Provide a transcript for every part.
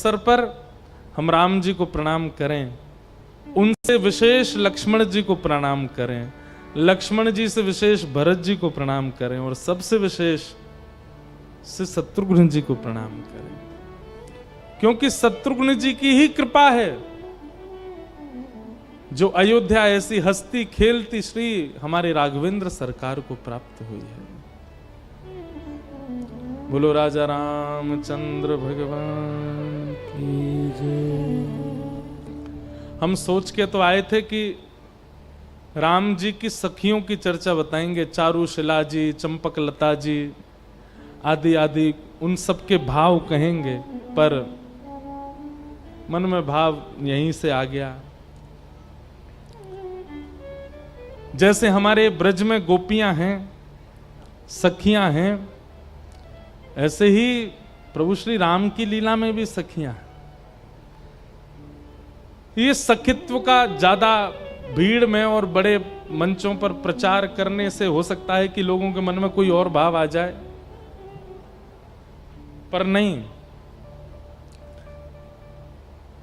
अवसर पर हम राम जी को प्रणाम करें, उनसे विशेष लक्ष्मण जी को प्रणाम करें, लक्ष्मण जी से विशेष भरत जी को प्रणाम करें, और सबसे विशेष से शत्रुघ्न जी को प्रणाम करें, क्योंकि शत्रुघ्न जी की ही कृपा है जो अयोध्या ऐसी हस्ती खेलती श्री हमारे राघवेंद्र सरकार को प्राप्त हुई है। बोलो राजा रामचंद्र भगवान की जय। हम सोच के तो आए थे कि राम जी की सखियों की चर्चा बताएंगे, चारुशिला जी, चंपकलता जी आदि आदि, उन सब के भाव कहेंगे, पर मन में भाव यहीं से आ गया। जैसे हमारे ब्रज में गोपियां हैं, सखियां हैं, ऐसे ही प्रभु श्री राम की लीला में भी सखियां हैं। ये सखित्व का ज्यादा भीड़ में और बड़े मंचों पर प्रचार करने से हो सकता है कि लोगों के मन में कोई और भाव आ जाए, पर नहीं।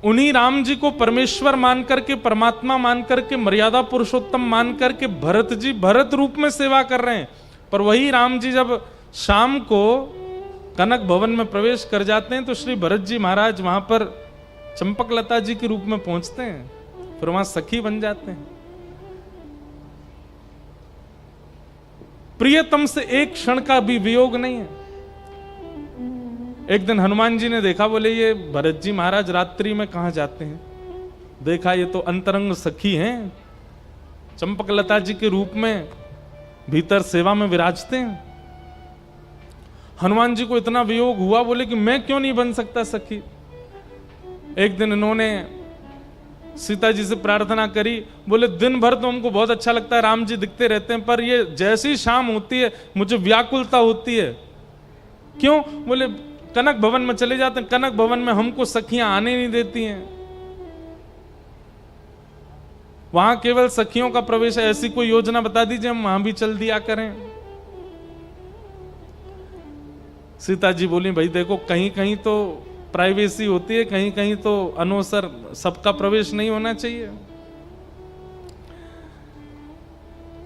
उन्हीं राम जी को परमेश्वर मान करके, परमात्मा मान करके, मर्यादा पुरुषोत्तम मान करके भरत जी भरत रूप में सेवा कर रहे हैं। पर वही राम जी जब शाम को कनक भवन में प्रवेश कर जाते हैं तो श्री भरत जी महाराज वहां पर चंपकलता जी के रूप में पहुंचते हैं, फिर वहां सखी बन जाते हैं। प्रियतम से एक क्षण का भी वियोग नहीं है। एक दिन हनुमान जी ने देखा, बोले ये भरत जी महाराज रात्रि में कहां जाते हैं। देखा ये तो अंतरंग सखी हैं, चंपकलता जी के रूप में भीतर सेवा में विराजते हैं। हनुमान जी को इतना वियोग हुआ, बोले कि मैं क्यों नहीं बन सकता सखी। एक दिन इन्होंने सीता जी से प्रार्थना करी, बोले दिन भर तो हमको बहुत अच्छा लगता है, राम जी दिखते रहते हैं, पर ये जैसी शाम होती है मुझे व्याकुलता होती है। क्यों? बोले कनक भवन में चले जाते हैं, कनक भवन में हमको सखियां आने नहीं देती हैं, वहां केवल सखियों का प्रवेश है। ऐसी कोई योजना बता दीजिए, हम वहां भी चल दिया करें। सीता जी बोली, भाई देखो कहीं कहीं तो प्राइवेसी होती है, कहीं कहीं तो अनवसर सबका प्रवेश नहीं होना चाहिए।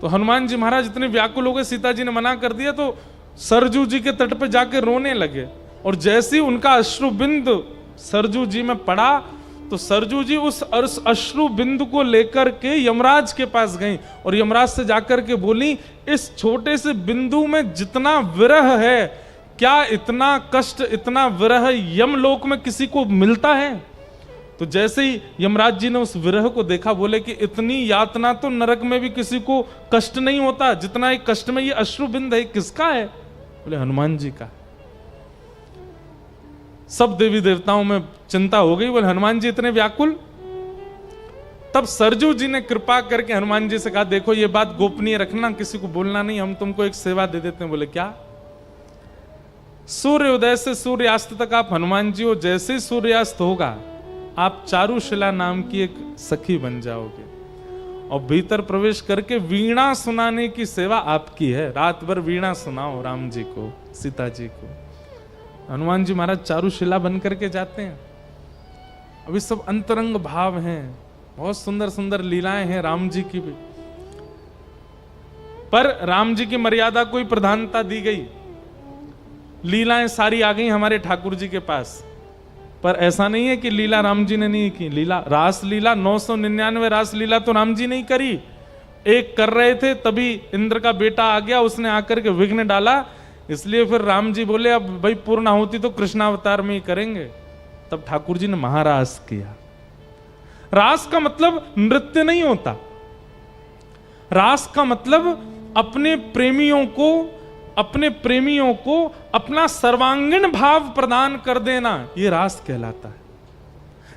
तो हनुमान जी महाराज इतने व्याकुल हो गए, सीता जी ने मना कर दिया तो सरजू जी के तट पे जाके रोने लगे, और जैसे ही उनका अश्रु बिंदु सरजू जी में पड़ा तो सरजू जी उस अश्रु बिंदु को लेकर के यमराज के पास गई, और यमराज से जाकर के बोली, इस छोटे से बिंदु में जितना विरह है, क्या इतना कष्ट, इतना विरह यमलोक में किसी को मिलता है? तो जैसे ही यमराज जी ने उस विरह को देखा, बोले कि इतनी यातना तो नरक में भी किसी को कष्ट नहीं होता जितना एक कष्ट में ये अश्रुबिंद है। किसका है? बोले हनुमान जी का। सब देवी देवताओं में चिंता हो गई, बोले हनुमान जी इतने व्याकुल। तब सरजू जी ने कृपा करके हनुमान जी से कहा, देखो ये बात गोपनीय रखना, किसी को बोलना नहीं, हम तुमको एक सेवा दे देते हैं। बोले क्या? सूर्योदय से सूर्यास्त तक आप हनुमान जी हो, जैसे सूर्यास्त होगा आप चारुशिला नाम की एक सखी बन जाओगे, और भीतर प्रवेश करके वीणा सुनाने की सेवा आपकी है। रात भर वीणा सुनाओ राम जी को, सीता जी को। हनुमान जी महाराज चारुशिला बन करके जाते हैं। अभी सब अंतरंग भाव हैं, बहुत सुंदर सुंदर लीलाएं हैं राम जी की भी, पर राम जी की मर्यादा को प्रधानता दी गई। लीलाएं सारी आ गई हमारे ठाकुर जी के पास, पर ऐसा नहीं है कि लीला राम जी ने नहीं की। लीला, रास लीला 999 रास लीला तो राम जी नहीं करी, एक कर रहे थे तभी इंद्र का बेटा आ गया, उसने आकर के विघ्न डाला। इसलिए फिर राम जी बोले अब भाई पूर्णाहुति तो कृष्णावतार में ही करेंगे। तब ठाकुर जी ने महारास किया। रास का मतलब नृत्य नहीं होता, रास का मतलब अपने प्रेमियों को अपना सर्वांगीण भाव प्रदान कर देना, यह रास कहलाता है।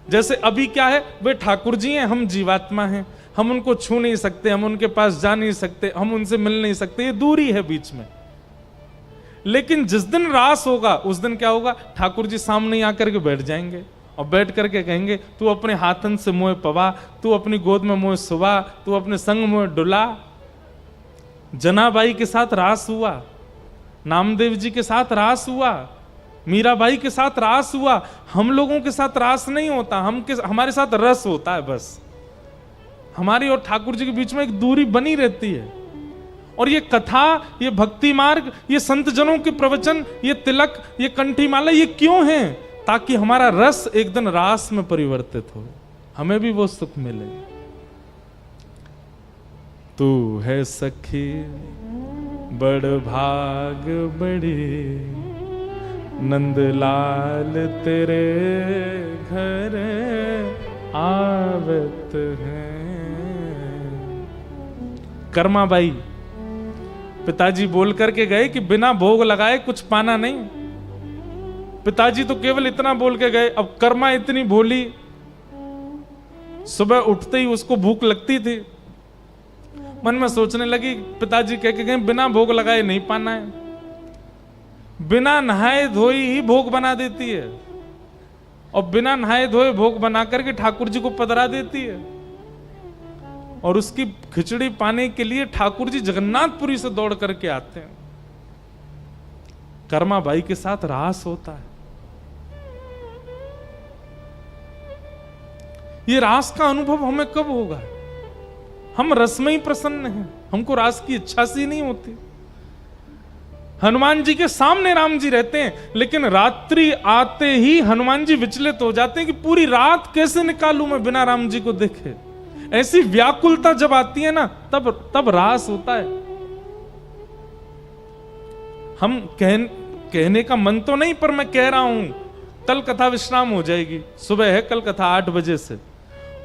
जैसे अभी क्या है, वे ठाकुर जी हैं, हम जीवात्मा हैं, हम उनको छू नहीं सकते, हम उनके पास जा नहीं सकते, हम उनसे मिल नहीं सकते, ये दूरी है बीच में। लेकिन जिस दिन रास होगा उस दिन क्या होगा, ठाकुर जी सामने आकर के बैठ जाएंगे और बैठ करके कहेंगे, तू अपने हाथन से मोह पवा, तू अपनी गोद में मोह सुवा, तू अपने संग मोह डुला। जनाबाई के साथ रास हुआ, नामदेव जी के साथ रास हुआ, मीराबाई के साथ रास हुआ, हम लोगों के साथ रास नहीं होता, हमारे साथ रस होता है बस। हमारी और ठाकुर जी के बीच में एक दूरी बनी रहती है। और ये कथा, ये भक्ति मार्ग, ये संत जनों के प्रवचन, ये तिलक, ये कंठी माला, ये क्यों है? ताकि हमारा रस एक दिन रास में परिवर्तित हो, हमें भी वो सुख मिले। तू है सखी बड़ भाग बड़ी, नंदलाल तेरे घर आवत हैं। कर्माबाई पिताजी बोल करके गए कि बिना भोग लगाए कुछ पाना नहीं। पिताजी तो केवल इतना बोल के गए। अब कर्मा इतनी भोली, सुबह उठते ही उसको भूख लगती थी। मन में सोचने लगी, पिताजी कह के गए बिना भोग लगाए नहीं पाना है। बिना नहाए धोए ही भोग बना देती है, और बिना नहाए धोए भोग बना करके ठाकुर जी को पधरा देती है। और उसकी खिचड़ी पाने के लिए ठाकुर जी जगन्नाथपुरी से दौड़ करके आते हैं। कर्मा बाई के साथ रास होता है। ये रास का अनुभव हमें कब होगा? हम रस में ही प्रसन्न हैं, हमको रास की इच्छा सी नहीं होती। हनुमान जी के सामने राम जी रहते हैं, लेकिन रात्रि आते ही हनुमान जी विचलित हो जाते हैं कि पूरी रात कैसे निकालूं मैं बिना राम जी को देखे। ऐसी व्याकुलता जब आती है ना, तब रास होता है। हम कहने का मन तो नहीं, पर मैं कह रहा हूं कल कथा विश्राम हो जाएगी। सुबह है कल कथा 8 बजे से,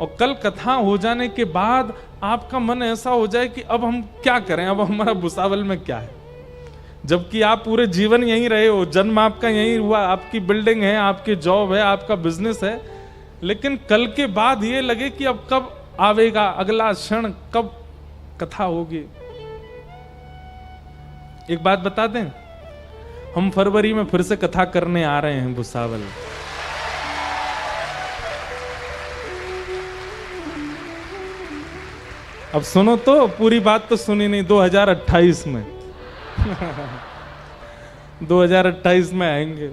और कल कथा हो जाने के बाद आपका मन ऐसा हो जाए कि अब हम क्या करें, अब हमारा भुसावल में क्या है। जबकि आप पूरे जीवन यहीं रहे हो, जन्म आपका यहीं हुआ, आपकी बिल्डिंग है, आपकी जॉब है, आपका बिजनेस है, लेकिन कल के बाद ये लगे कि अब कब आवेगा अगला क्षण, कब कथा होगी। एक बात बता दें, हम फरवरी में फिर से कथा करने आ रहे हैं भुसावल। अब सुनो तो, पूरी बात तो सुनी नहीं। 2028 में 2028 में आएंगे।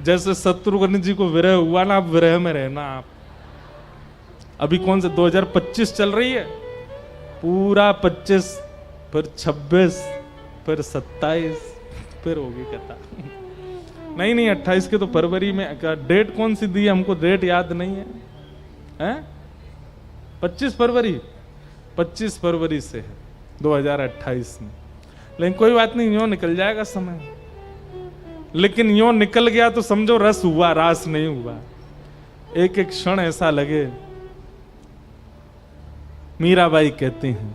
जैसे शत्रुघ्न जी को विरह हुआ ना, आप विरह में रहना। आप अभी कौन से 2025 चल रही है, पूरा 25, फिर 26, फिर 27, फिर होगी कथा। नहीं 28 के तो फरवरी में। डेट कौन सी दी है हमको, डेट याद नहीं है, हैं? 25 फरवरी से है 2028 में। लेकिन कोई बात नहीं, यूं निकल जाएगा समय। लेकिन यूं निकल गया तो समझो रस हुआ, रास नहीं हुआ। एक एक क्षण ऐसा लगे। मीराबाई कहती हैं,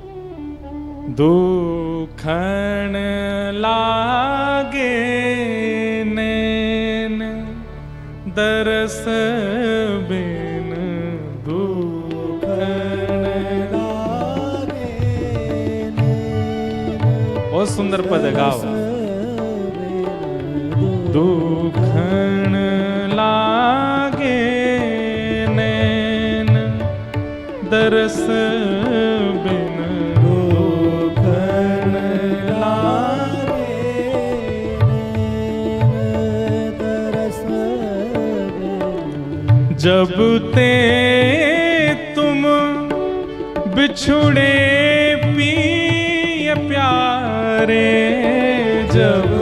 दुखण लागे नैन दरस बिन, दुखण लागे। बहुत सुंदर पद है, गाओ। दुखण लागे नैन दरस बिन, दुखण लागे नैन दरस बिन। जब ते तुम बिछुड़े पिय प्यारे, जब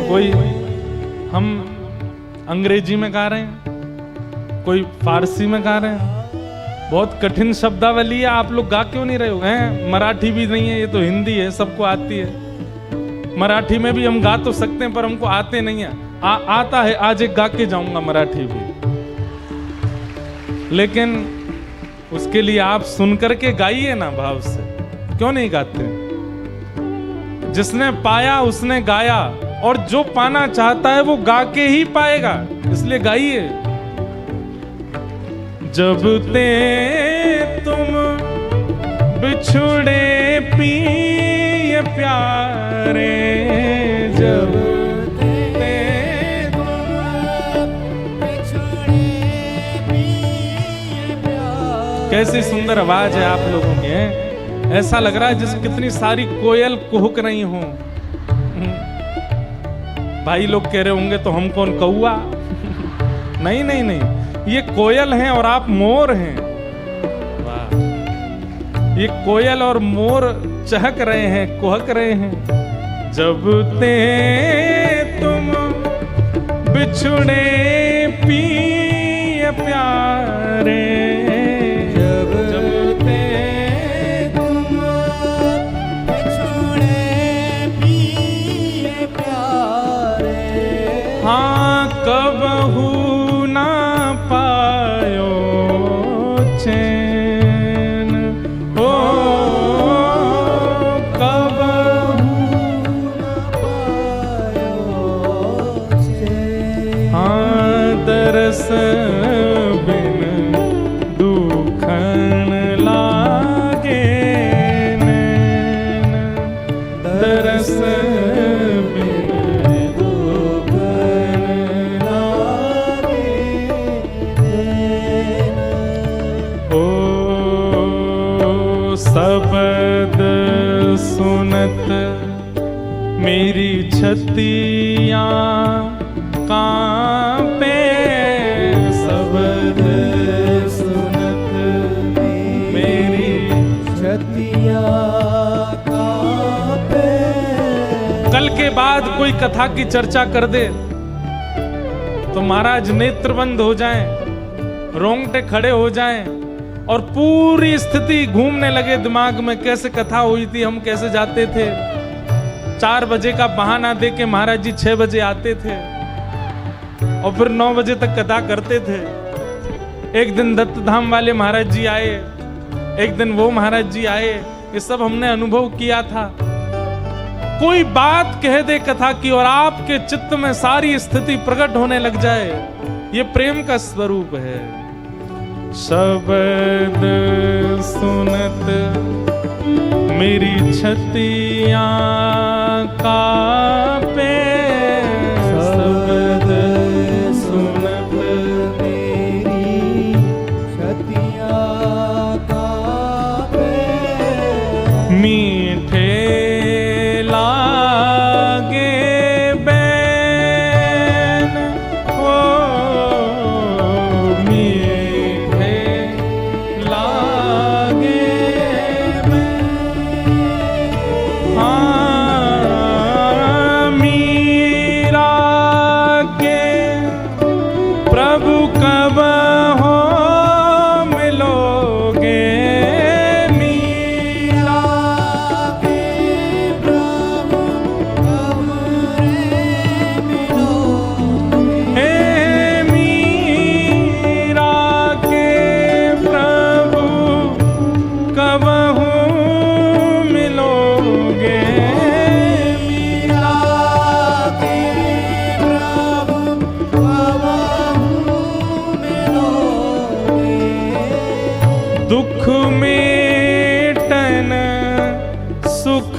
कोई हम अंग्रेजी में गा रहे हैं, कोई फारसी में गा रहे हैं। बहुत कठिन शब्दावली है, आप लोग गा क्यों नहीं रहे हो? हैं? मराठी भी नहीं है, ये तो हिंदी है, सबको आती है। मराठी में भी हम गा तो सकते हैं, पर हमको आते नहीं है। आता है, आज एक गा के जाऊंगा मराठी भी, लेकिन उसके लिए आप सुन करके गाइए ना भाव से। क्यों नहीं गाते? जिसने पाया उसने गाया, और जो पाना चाहता है वो गा के ही पाएगा, इसलिए गाइए। जब ते तुम बिछुड़े पिय प्यारे, जब ते तुम बिछुड़े पिय प्यारे। कैसी सुंदर आवाज है आप लोगों की, है? ऐसा लग रहा है जैसे कितनी सारी कोयल कुहक रही हो। भाई लोग कह रहे होंगे तो हम कौन, कौआ? नहीं नहीं नहीं, ये कोयल हैं और आप मोर हैं। वाह, ये कोयल और मोर चहक रहे हैं, कुहक रहे हैं। जब ते तुम बिछुड़े पिए प्यारे, जब ते तुम बिछुड़े पिए प्यारे, हाँ कबहू ना पायो चैन, ओ कबहू न पायो चैन। हाँ दरस बिन दुखन लागे नैन, दरस बिन दुखन लागे नैन। ओ शब्द सुनत मेरी छतियाँ कांपे, शब्द सुनत मेरी छतिया कांपे। कल के बाद कोई कथा की चर्चा कर दे तो महाराज नेत्र बंद हो जाएं, रोंगटे खड़े हो जाएं और पूरी स्थिति घूमने लगे दिमाग में। कैसे कथा हुई थी, हम कैसे जाते थे, 4 बजे का बहाना दे के महाराज जी 6 बजे आते थे और फिर 9 बजे तक कथा करते थे। एक दिन दत्त धाम वाले महाराज जी आए, एक दिन वो महाराज जी आए, ये सब हमने अनुभव किया था। कोई बात कह दे कथा की और आपके चित्त में सारी स्थिति प्रकट होने लग जाए, ये प्रेम का स्वरूप है। शब्द सुनत मेरी छतियाँ कांपे, शब्द सुनत मेरी छतिया कांपे। मीठे लागे बैन, ओ मीठे लागे बैन, हाँ मीरा के प्रभु कब हो मिलोगे, मीरा के प्रभु कब रे मिलोगे। हे मीरा के प्रभु कब हो मिलोगे, मीरा के प्रभु कब मिलोगे। दुख मेटन सुख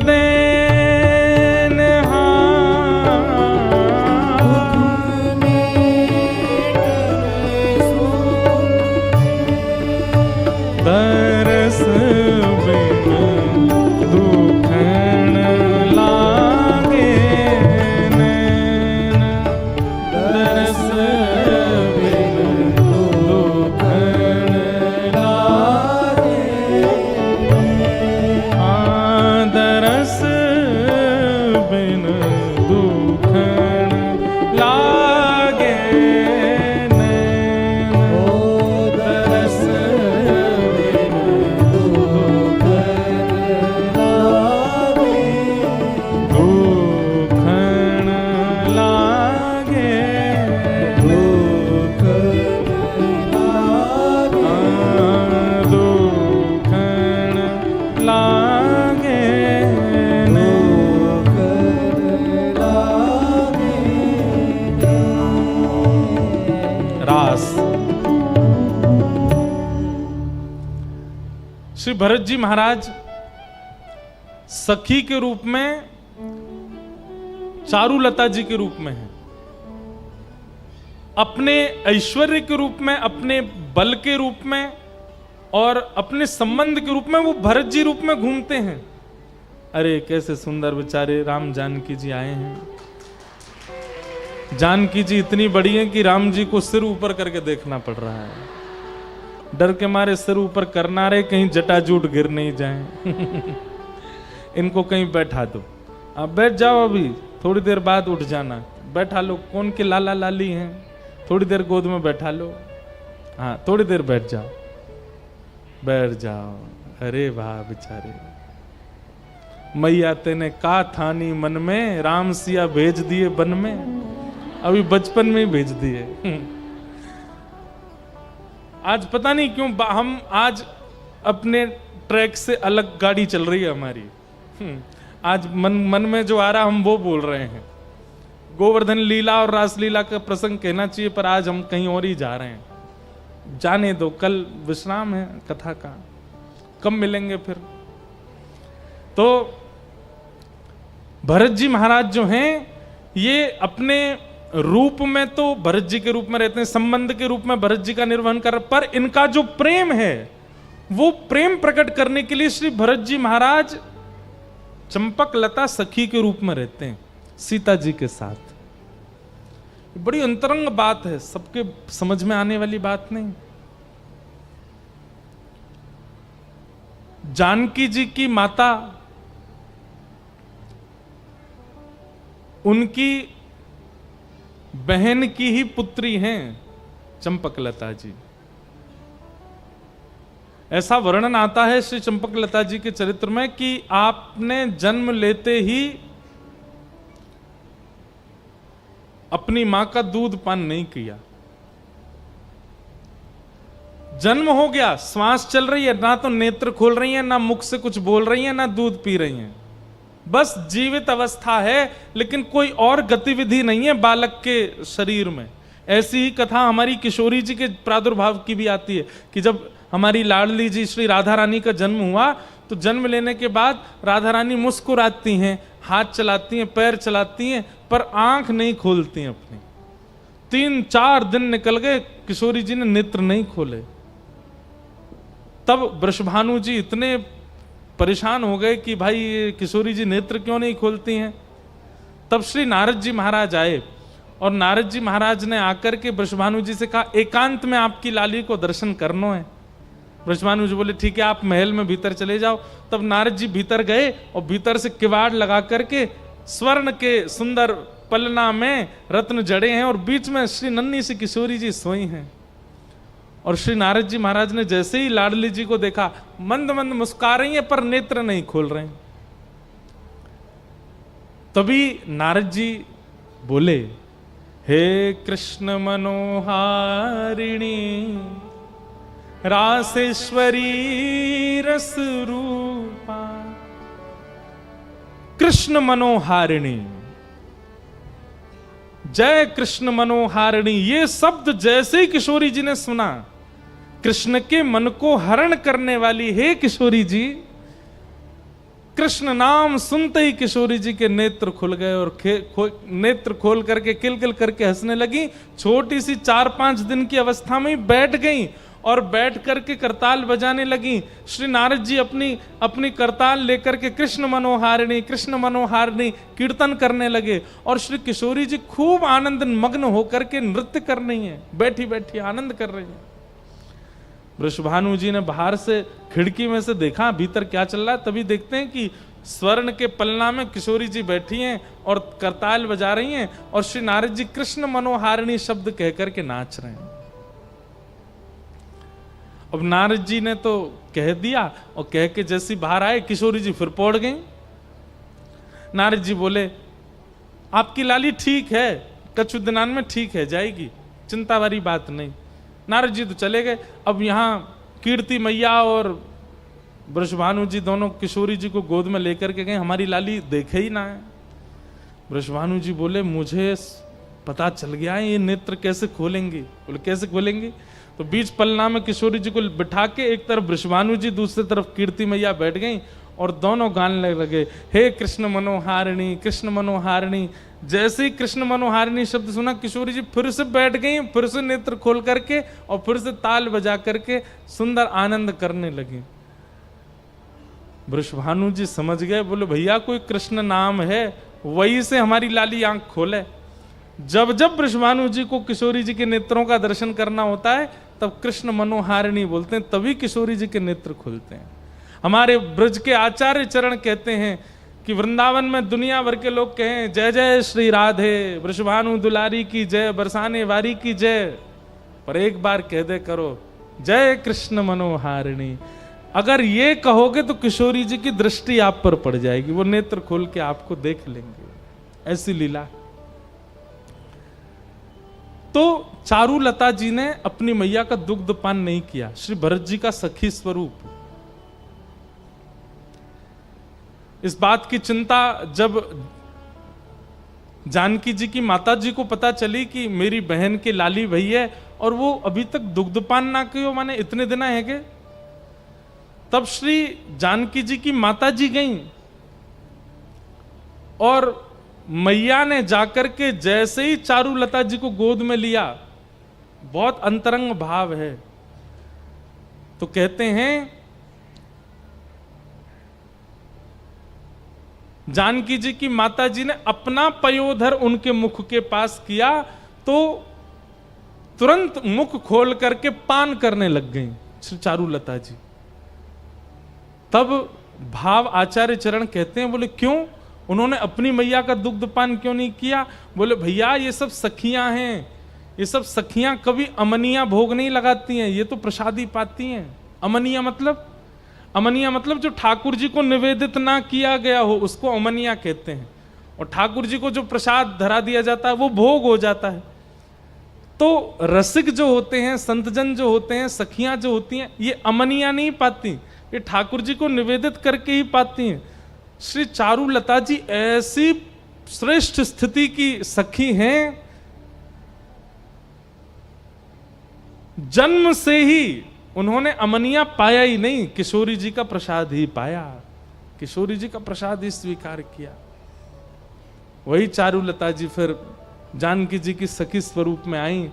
देन, हाँ तरस बिन दुखन लागे नैन, तरस बिन दुखन लागे, हाँ तरस बिन दुखन लागे नैन, तरस बिन दुखन लागे, दुखन लागे रास। श्री भरत जी महाराज सखी के रूप में चारुलता जी के रूप में है, अपने ऐश्वर्य के रूप में, अपने बल के रूप में और अपने संबंध के रूप में वो भरत जी रूप में घूमते हैं। अरे कैसे सुंदर बेचारे राम जानकी जी आए हैं। जानकी जी इतनी बड़ी हैं कि राम जी को सिर ऊपर करके देखना पड़ रहा है, डर के मारे सिर ऊपर करना रहे कहीं जटाजूट गिर नहीं जाए। इनको कहीं बैठा दो, आप बैठ जाओ, अभी थोड़ी देर बाद उठ जाना, बैठा लो। कौन के लाला लाली हैं, थोड़ी देर गोद में बैठा लो, हाँ थोड़ी देर बैठ जाओ, बैठ जाओ। अरे वाह बेचारे, मैया तेने का थानी मन में, राम सिया भेज दिए वन में, अभी बचपन में ही भेज दिए। आज पता नहीं क्यों हम आज अपने ट्रैक से अलग गाड़ी चल रही है हमारी। आज मन में जो आ रहा हम वो बोल रहे हैं। गोवर्धन लीला और रासलीला का प्रसंग कहना चाहिए, पर आज हम कहीं और ही जा रहे हैं। जाने दो, कल विश्राम है कथा का, कब मिलेंगे फिर। तो भरत जी महाराज जो हैं, ये अपने रूप में तो भरत जी के रूप में रहते हैं, संबंध के रूप में भरत जी का निर्वहन कर, पर इनका जो प्रेम है वो प्रेम प्रकट करने के लिए श्री भरत जी महाराज चंपक लता सखी के रूप में रहते हैं सीता जी के साथ। बड़ी अंतरंग बात है, सबके समझ में आने वाली बात नहीं। जानकी जी की माता, उनकी बहन की ही पुत्री हैं चंपकलता जी। ऐसा वर्णन आता है श्री चंपकलता जी के चरित्र में कि आपने जन्म लेते ही अपनी मां का दूध पान नहीं किया। जन्म हो गया, श्वास चल रही है, ना तो नेत्र खोल रही है, ना मुख से कुछ बोल रही है, ना दूध पी रही है, बस जीवित अवस्था है, लेकिन कोई और गतिविधि नहीं है बालक के शरीर में। ऐसी ही कथा हमारी किशोरी जी के प्रादुर्भाव की भी आती है कि जब हमारी लाडली जी श्री राधा रानी का जन्म हुआ तो जन्म लेने के बाद राधा रानी मुस्कुराती हैं, हाथ चलाती हैं, पैर चलाती हैं, पर आंख नहीं खोलती हैं अपनी। 3-4 दिन निकल गए, किशोरी जी ने नेत्र नहीं खोले। तब वृषभानु जी इतने परेशान हो गए कि भाई किशोरी जी नेत्र क्यों नहीं खोलती हैं। तब श्री नारद जी महाराज आए और नारद जी महाराज ने आकर के वृषभानु जी से कहा, एकांत में आपकी लाली को दर्शन करना है। वृषभानु जी बोले ठीक है, आप महल में भीतर चले जाओ। तब नारद जी भीतर गए और भीतर से किवाड़ लगा करके स्वर्ण के सुंदर पलना में रत्न जड़े हैं और बीच में श्री नन्ही सी किशोरी जी सोई हैं। और श्री नारद जी महाराज ने जैसे ही लाडली जी को देखा, मंद मंद मुस्कुरा रही हैं पर नेत्र नहीं खोल रहे हैं। तभी नारद जी बोले, हे कृष्ण मनोहारिणी रासेश्वरी रस रूपा। कृष्ण मनोहारिणी, जय कृष्ण मनोहारिणी, ये शब्द जैसे ही किशोरी जी ने सुना, कृष्ण के मन को हरण करने वाली हे किशोरी जी, कृष्ण नाम सुनते ही किशोरी जी के नेत्र खुल गए और नेत्र खोल करके किलकिल करके हंसने लगी। छोटी सी 4-5 दिन की अवस्था में ही बैठ गई और बैठ करके करताल बजाने लगी। श्री नारद जी अपनी करताल लेकर के कृष्ण मनोहारिणी कीर्तन करने लगे और श्री किशोरी जी खूब आनंद मग्न होकर के नृत्य कर रही हैं, बैठी बैठी आनंद कर रही हैं। वृषभानु जी ने बाहर से खिड़की में से देखा भीतर क्या चल रहा है। तभी देखते हैं कि स्वर्ण के पलना में किशोरी जी बैठी हैं और करताल बजा रही हैं और श्री नारद जी कृष्ण मनोहारिणी शब्द कहकर के नाच रहे हैं। अब नारद जी ने तो कह दिया और कह के जैसी बाहर आए, किशोरी जी फिर पौड़ गई। नारद जी बोले, आपकी लाली ठीक है, कछु दिनान में ठीक है जाएगी, चिंता वाली बात नहीं। नारद जी तो चले गए। अब यहाँ कीर्ति मैया और वृषभानु जी दोनों किशोरी जी को गोद में लेकर के गए, हमारी लाली देखे ही ना है। वृषभानु जी बोले, मुझे पता चल गया है ये नेत्र कैसे खोलेंगी। बोले कैसे खोलेंगी? तो बीच पलना में किशोरी जी को बिठा के एक तरफ वृषभानु जी दूसरी तरफ कीर्ति मैया बैठ गई और दोनों गाने लगे, हे कृष्ण मनोहारिणी कृष्ण मनोहारिणी। जैसे ही कृष्ण मनोहारिणी शब्द सुना, किशोरी जी फिर से बैठ गई, फिर से नेत्र खोल करके और फिर से ताल बजा करके सुंदर आनंद करने लगी। वृषभानु जी समझ गए, बोले भैया कोई कृष्ण नाम है, वही से हमारी लाली आंख खोले। जब जब वृषभानु जी को किशोरी जी के नेत्रों का दर्शन करना होता है, तब कृष्ण मनोहारिणी बोलते हैं, तभी किशोरी जी के नेत्र खुलते हैं। हमारे ब्रज के आचार्य चरण कहते हैं कि वृंदावन में दुनिया भर के लोग कहें जय जय श्री राधे, वृषभानु दुलारी की जय, बरसाने वारी की जय, पर एक बार कह दे करो जय कृष्ण मनोहारिणी। अगर ये कहोगे तो किशोरी जी की दृष्टि आप पर पड़ जाएगी, वो नेत्र खोल के आपको देख लेंगे। ऐसी लीला। तो चारुलता जी ने अपनी मैया का दुग्धपान नहीं किया। श्री भरत जी का सखी स्वरूप, इस बात की चिंता जब जानकी जी की माता जी को पता चली कि मेरी बहन के लाली भई है और वो अभी तक दुग्धपान ना कियो, माने इतने दिन है के, तब श्री जानकी जी की माता जी गईं और मैया ने जाकर के जैसे ही चारुलता जी को गोद में लिया, बहुत अंतरंग भाव है। तो कहते हैं जानकी जी की माता जी ने अपना पयोधर उनके मुख के पास किया तो तुरंत मुख खोल करके पान करने लग गई श्री चारुलता जी। तब भाव आचार्य चरण कहते हैं, बोले क्यों, उन्होंने अपनी मैया का दुग्धपान क्यों नहीं किया? बोले भैया ये सब सखियां हैं, ये सब सखियां कभी अमनिया भोग नहीं लगाती हैं, ये तो प्रसादी पाती हैं। अमनिया मतलब जो ठाकुर जी को निवेदित ना किया गया हो उसको अमनिया कहते हैं, और ठाकुर जी को जो प्रसाद धरा दिया जाता है वो भोग हो जाता है। तो रसिक जो होते हैं, संतजन जो होते हैं, सखियां जो होती हैं, ये अमनिया नहीं पाती, ये ठाकुर जी को निवेदित करके ही पाती हैं। श्री चारुलता जी ऐसी श्रेष्ठ स्थिति की सखी हैं, जन्म से ही उन्होंने अमनिया पाया ही नहीं, किशोरी जी का प्रसाद ही पाया, किशोरी जी का प्रसाद ही स्वीकार किया। वही चारुलता जी फिर जानकी जी की सखी स्वरूप में आई,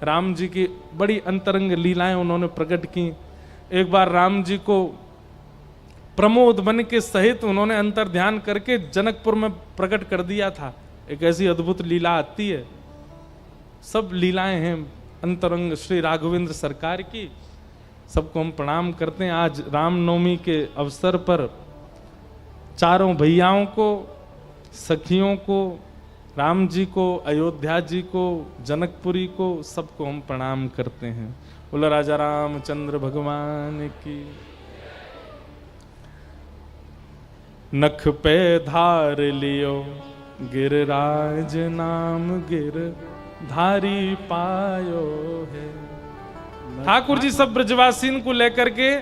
राम जी की बड़ी अंतरंग लीलाएं उन्होंने प्रकट की। एक बार राम जी को प्रमोद बन के सहित उन्होंने अंतर ध्यान करके जनकपुर में प्रकट कर दिया था। एक ऐसी अद्भुत लीला आती है, सब लीलाएं हैं अंतरंग श्री राघवेंद्र सरकार की, सबको हम प्रणाम करते हैं। आज रामनवमी के अवसर पर चारों भैयाओं को, सखियों को, राम जी को, अयोध्या जी को, जनकपुरी को, सबको हम प्रणाम करते हैं। बोलो राजा रामचंद्र भगवान की। नख पे धार लियो गिरिराज नाम, गिर धारी पायो है। ठाकुर जी सब ब्रजवासीन को लेकर के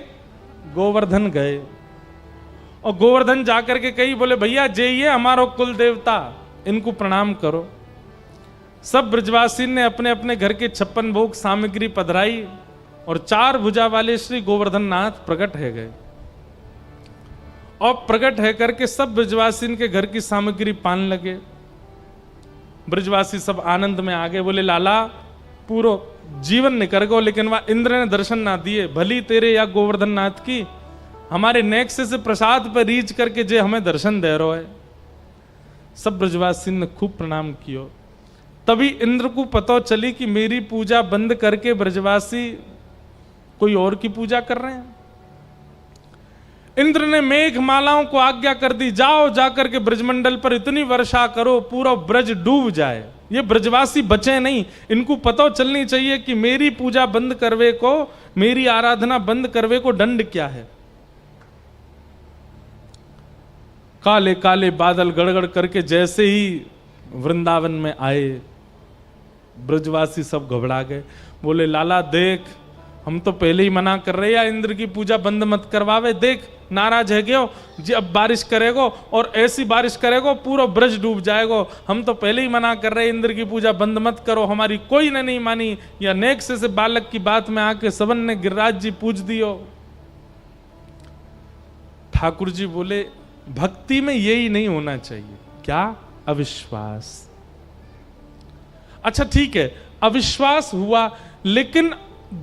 गोवर्धन गए और गोवर्धन जाकर के कही, बोले भैया जे ये हमारो कुल देवता, इनको प्रणाम करो। सब ब्रजवासीन ने अपने अपने घर के 56 भोग सामग्री पधराई और 4 भुजा वाले श्री गोवर्धन नाथ प्रकट है गए और प्रकट है करके सब ब्रजवासीन के घर की सामग्री पान लगे। ब्रजवासी सब आनंद में आ गए, बोले लाला पूरो जीवन निकर गो, लेकिन वह इंद्र ने दर्शन ना दिए, भली तेरे या गोवर्धन नाथ की, हमारे नेक्स्ट से प्रसाद पर रीच करके जे हमें दर्शन दे रहा है। सब ब्रजवासी ने खूब प्रणाम कियो। तभी इंद्र को पता चली कि मेरी पूजा बंद करके ब्रजवासी कोई और की पूजा कर रहे हैं। इंद्र ने मेघ मालाओं को आज्ञा कर दी, जाओ जाकर के ब्रजमंडल पर इतनी वर्षा करो पूरा ब्रज डूब जाए। ये ब्रजवासी बचे नहीं, इनको पता चलनी चाहिए कि मेरी पूजा बंद करवे को, मेरी आराधना बंद करवे को दंड क्या है। काले काले बादल गड़गड़ करके जैसे ही वृंदावन में आए, ब्रजवासी सब घबरा गए, बोले लाला देख, हम तो पहले ही मना कर रहे हैं इंद्र की पूजा बंद मत करवावे, देख नाराज है गयो जी, अब बारिश करेगो और ऐसी बारिश करेगो पूरा ब्रज डूब जाएगो। हम तो पहले ही मना कर रहे हैं इंद्र की पूजा बंद मत करो, हमारी कोई ने नहीं मानी, या नेक्स्ट से बालक की बात में आके सबन ने गिरिराज जी पूज दियो। ठाकुर जी बोले भक्ति में यही नहीं होना चाहिए। क्या? अविश्वास। अच्छा ठीक है, अविश्वास हुआ, लेकिन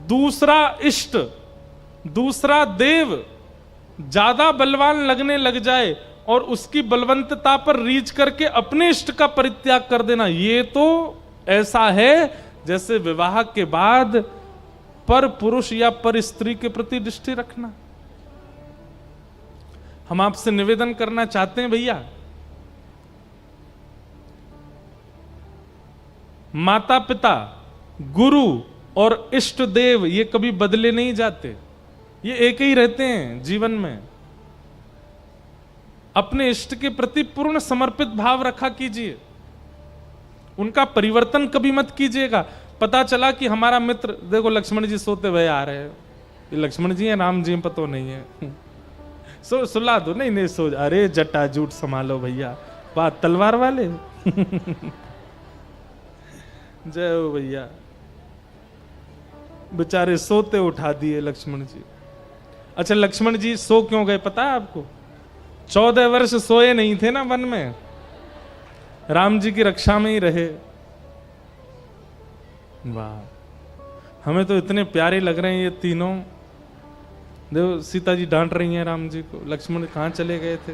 दूसरा इष्ट, दूसरा देव ज्यादा बलवान लगने लग जाए और उसकी बलवंतता पर रीच करके अपने इष्ट का परित्याग कर देना, ये तो ऐसा है जैसे विवाह के बाद पर पुरुष या पर स्त्री के प्रति दृष्टि रखना। हम आपसे निवेदन करना चाहते हैं भैया, माता पिता, गुरु और इष्ट देव ये कभी बदले नहीं जाते, ये एक ही रहते हैं जीवन में। अपने इष्ट के प्रति पूर्ण समर्पित भाव रखा कीजिए, उनका परिवर्तन कभी मत कीजिएगा। पता चला कि हमारा मित्र, देखो लक्ष्मण जी सोते हुए आ रहे हैं, ये लक्ष्मण जी हैं राम जी पता नहीं है सुला दो, नहीं नहीं सो, अरे जटा जूट संभालो भैया, बात तलवार वाले जय हो भैया, बेचारे सोते उठा दिए लक्ष्मण जी। अच्छा लक्ष्मण जी सो क्यों गए पता है आपको? 14 वर्ष सोए नहीं थे ना वन में, राम जी की रक्षा में ही रहे। वाह, हमें तो इतने प्यारे लग रहे हैं ये तीनों। देखो सीता जी डांट रही हैं राम जी को, लक्ष्मण कहाँ चले गए थे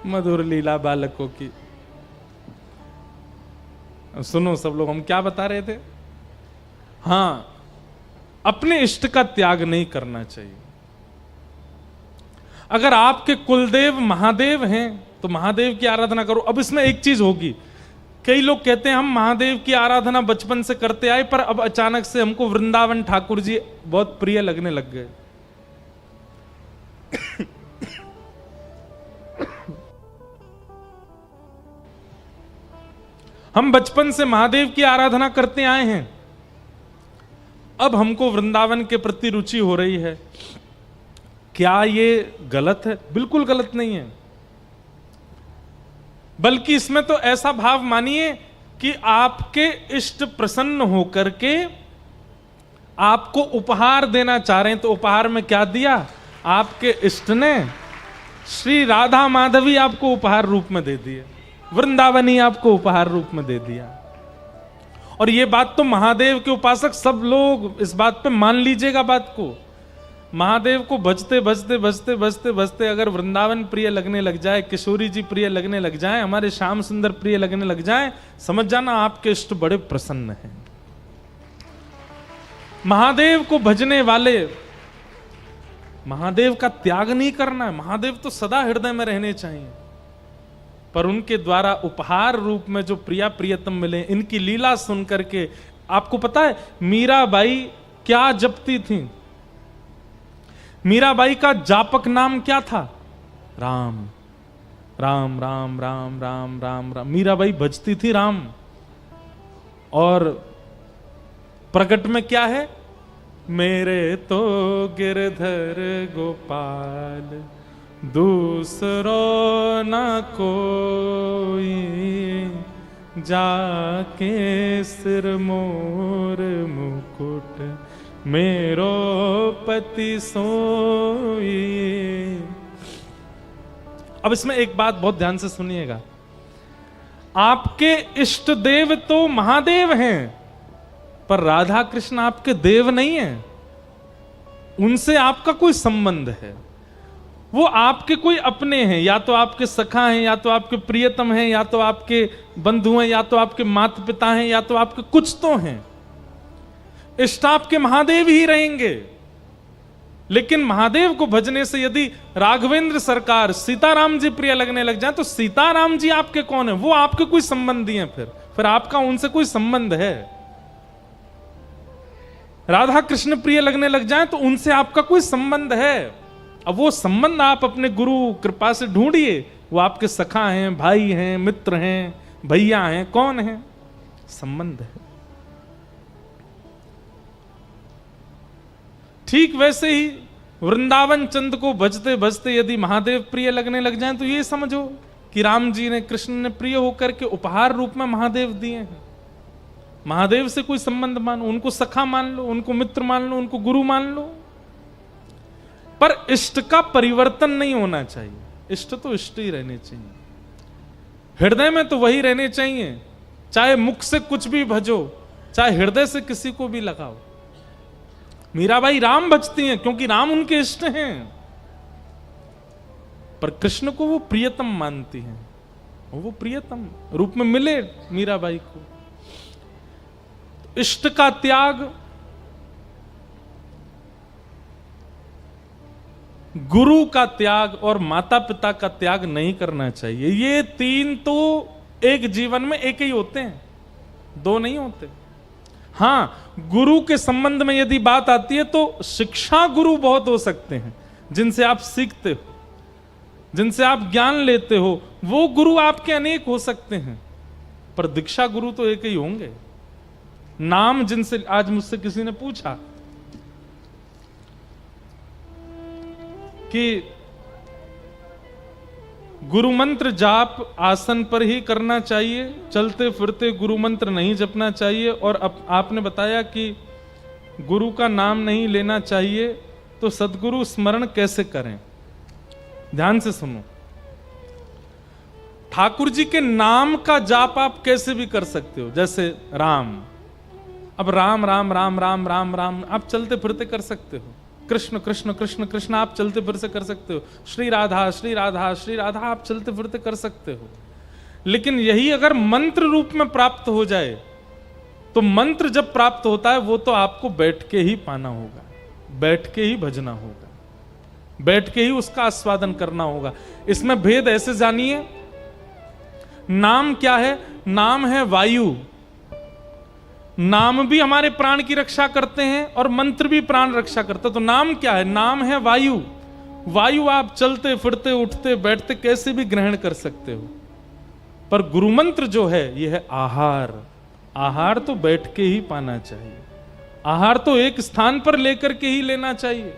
मधुर लीला बालकों की। अब सुनो सब लोग, हम क्या बता रहे थे? हाँ, अपने इष्ट का त्याग नहीं करना चाहिए। अगर आपके कुलदेव महादेव हैं तो महादेव की आराधना करो। अब इसमें एक चीज होगी, कई लोग कहते हैं हम महादेव की आराधना बचपन से करते आए, पर अब अचानक से हमको वृंदावन ठाकुर जी बहुत प्रिय लगने लग गए। हम बचपन से महादेव की आराधना करते आए हैं, अब हमको वृंदावन के प्रति रुचि हो रही है। क्या ये गलत है? बिल्कुल गलत नहीं है, बल्कि इसमें तो ऐसा भाव मानिए कि आपके इष्ट प्रसन्न होकर के आपको उपहार देना चाह रहे हैं। तो उपहार में क्या दिया? आपके इष्ट ने श्री राधा माधवी आपको उपहार रूप में दे दिए, वृंदावनी आपको उपहार रूप में दे दिया। और ये बात तो महादेव के उपासक सब लोग इस बात पे मान लीजिएगा बात को। महादेव को भजते भजते भजते भजते भजते अगर वृंदावन प्रिय लगने लग जाए, किशोरी जी प्रिय लगने लग जाए, हमारे श्याम सुंदर प्रिय लगने लग जाए, समझ जाना आपके इष्ट बड़े प्रसन्न हैं। महादेव को भजने वाले, महादेव का त्याग नहीं करना है, महादेव तो सदा हृदय में रहने चाहिए, पर उनके द्वारा उपहार रूप में जो प्रिया प्रियतम मिले, इनकी लीला सुन करके। आपको पता है मीराबाई क्या जपती थी? मीराबाई का जापक नाम क्या था? राम राम राम राम राम राम राम। मीराबाई भजती थी राम। और प्रकट में क्या है? मेरे तो गिरधर गोपाल दूसरो न कोई, जाके सिर मोर मुकुट मेरो पति सोई। अब इसमें एक बात बहुत ध्यान से सुनिएगा, आपके इष्ट देव तो महादेव हैं, पर राधा कृष्ण आपके देव नहीं हैं, उनसे आपका कोई संबंध है। वो आपके कोई अपने हैं, या तो आपके सखा हैं, या तो आपके प्रियतम हैं, या तो आपके बंधु हैं, या तो आपके माता पिता हैं, या तो आपके कुछ तो हैं। इष्ट आपके महादेव ही रहेंगे। लेकिन महादेव को भजने से यदि राघवेंद्र सरकार सीताराम जी प्रिय लगने लग जाए, तो सीताराम जी आपके कौन है? वो आपके कोई संबंधी हैं, फिर आपका उनसे कोई संबंध है। राधा कृष्ण प्रिय लगने लग जाए तो उनसे आपका कोई संबंध है। अब वो संबंध आप अपने गुरु कृपा से ढूंढिए, वो आपके सखा हैं, भाई हैं, मित्र हैं, भैया हैं, कौन है? संबंध है। ठीक वैसे ही वृंदावन चंद को भजते भजते यदि महादेव प्रिय लगने लग जाएं, तो ये समझो कि राम जी ने, कृष्ण ने प्रिय होकर के उपहार रूप में महादेव दिए हैं। महादेव से कोई संबंध मानो, उनको सखा मान लो, उनको मित्र मान लो, उनको गुरु मान लो। पर इष्ट का परिवर्तन नहीं होना चाहिए। इष्ट तो इष्ट ही रहने चाहिए, हृदय में तो वही रहने चाहिए, चाहे मुख से कुछ भी भजो, चाहे हृदय से किसी को भी लगाओ। मीराबाई राम भजती हैं क्योंकि राम उनके इष्ट हैं, पर कृष्ण को वो प्रियतम मानती हैं, वो प्रियतम रूप में मिले मीराबाई को। इष्ट का त्याग, गुरु का त्याग और माता पिता का त्याग नहीं करना चाहिए। ये तीन तो एक जीवन में एक ही होते हैं, दो नहीं होते। हां, गुरु के संबंध में यदि बात आती है तो शिक्षा गुरु बहुत हो सकते हैं, जिनसे आप सीखते हो, जिनसे आप ज्ञान लेते हो, वो गुरु आपके अनेक हो सकते हैं, पर दीक्षा गुरु तो एक ही होंगे। नाम, जिनसे आज मुझसे किसी ने पूछा कि गुरु मंत्र जाप आसन पर ही करना चाहिए, चलते फिरते गुरु मंत्र नहीं जपना चाहिए, और आपने बताया कि गुरु का नाम नहीं लेना चाहिए, तो सद्गुरु स्मरण कैसे करें? ध्यान से सुनो, ठाकुर जी के नाम का जाप आप कैसे भी कर सकते हो, जैसे राम, अब राम राम राम राम राम राम आप चलते फिरते कर सकते हो, कृष्ण कृष्ण कृष्ण कृष्ण आप चलते फिरते कर सकते हो, श्री राधा श्री राधा श्री राधा आप चलते फिरते कर सकते हो। लेकिन यही अगर मंत्र रूप में प्राप्त हो जाए, तो मंत्र जब प्राप्त होता है वो तो आपको बैठ के ही पाना होगा, बैठ के ही भजना होगा, बैठ के ही उसका आस्वादन करना होगा। इसमें भेद ऐसे जानिए, नाम क्या है? नाम है वायु। नाम भी हमारे प्राण की रक्षा करते हैं और मंत्र भी प्राण रक्षा करते हैं। तो नाम क्या है? नाम है वायु। वायु आप चलते फिरते उठते बैठते कैसे भी ग्रहण कर सकते हो, पर गुरु मंत्र जो है ये है आहार। आहार तो बैठ के ही पाना चाहिए, आहार तो एक स्थान पर लेकर के ही लेना चाहिए।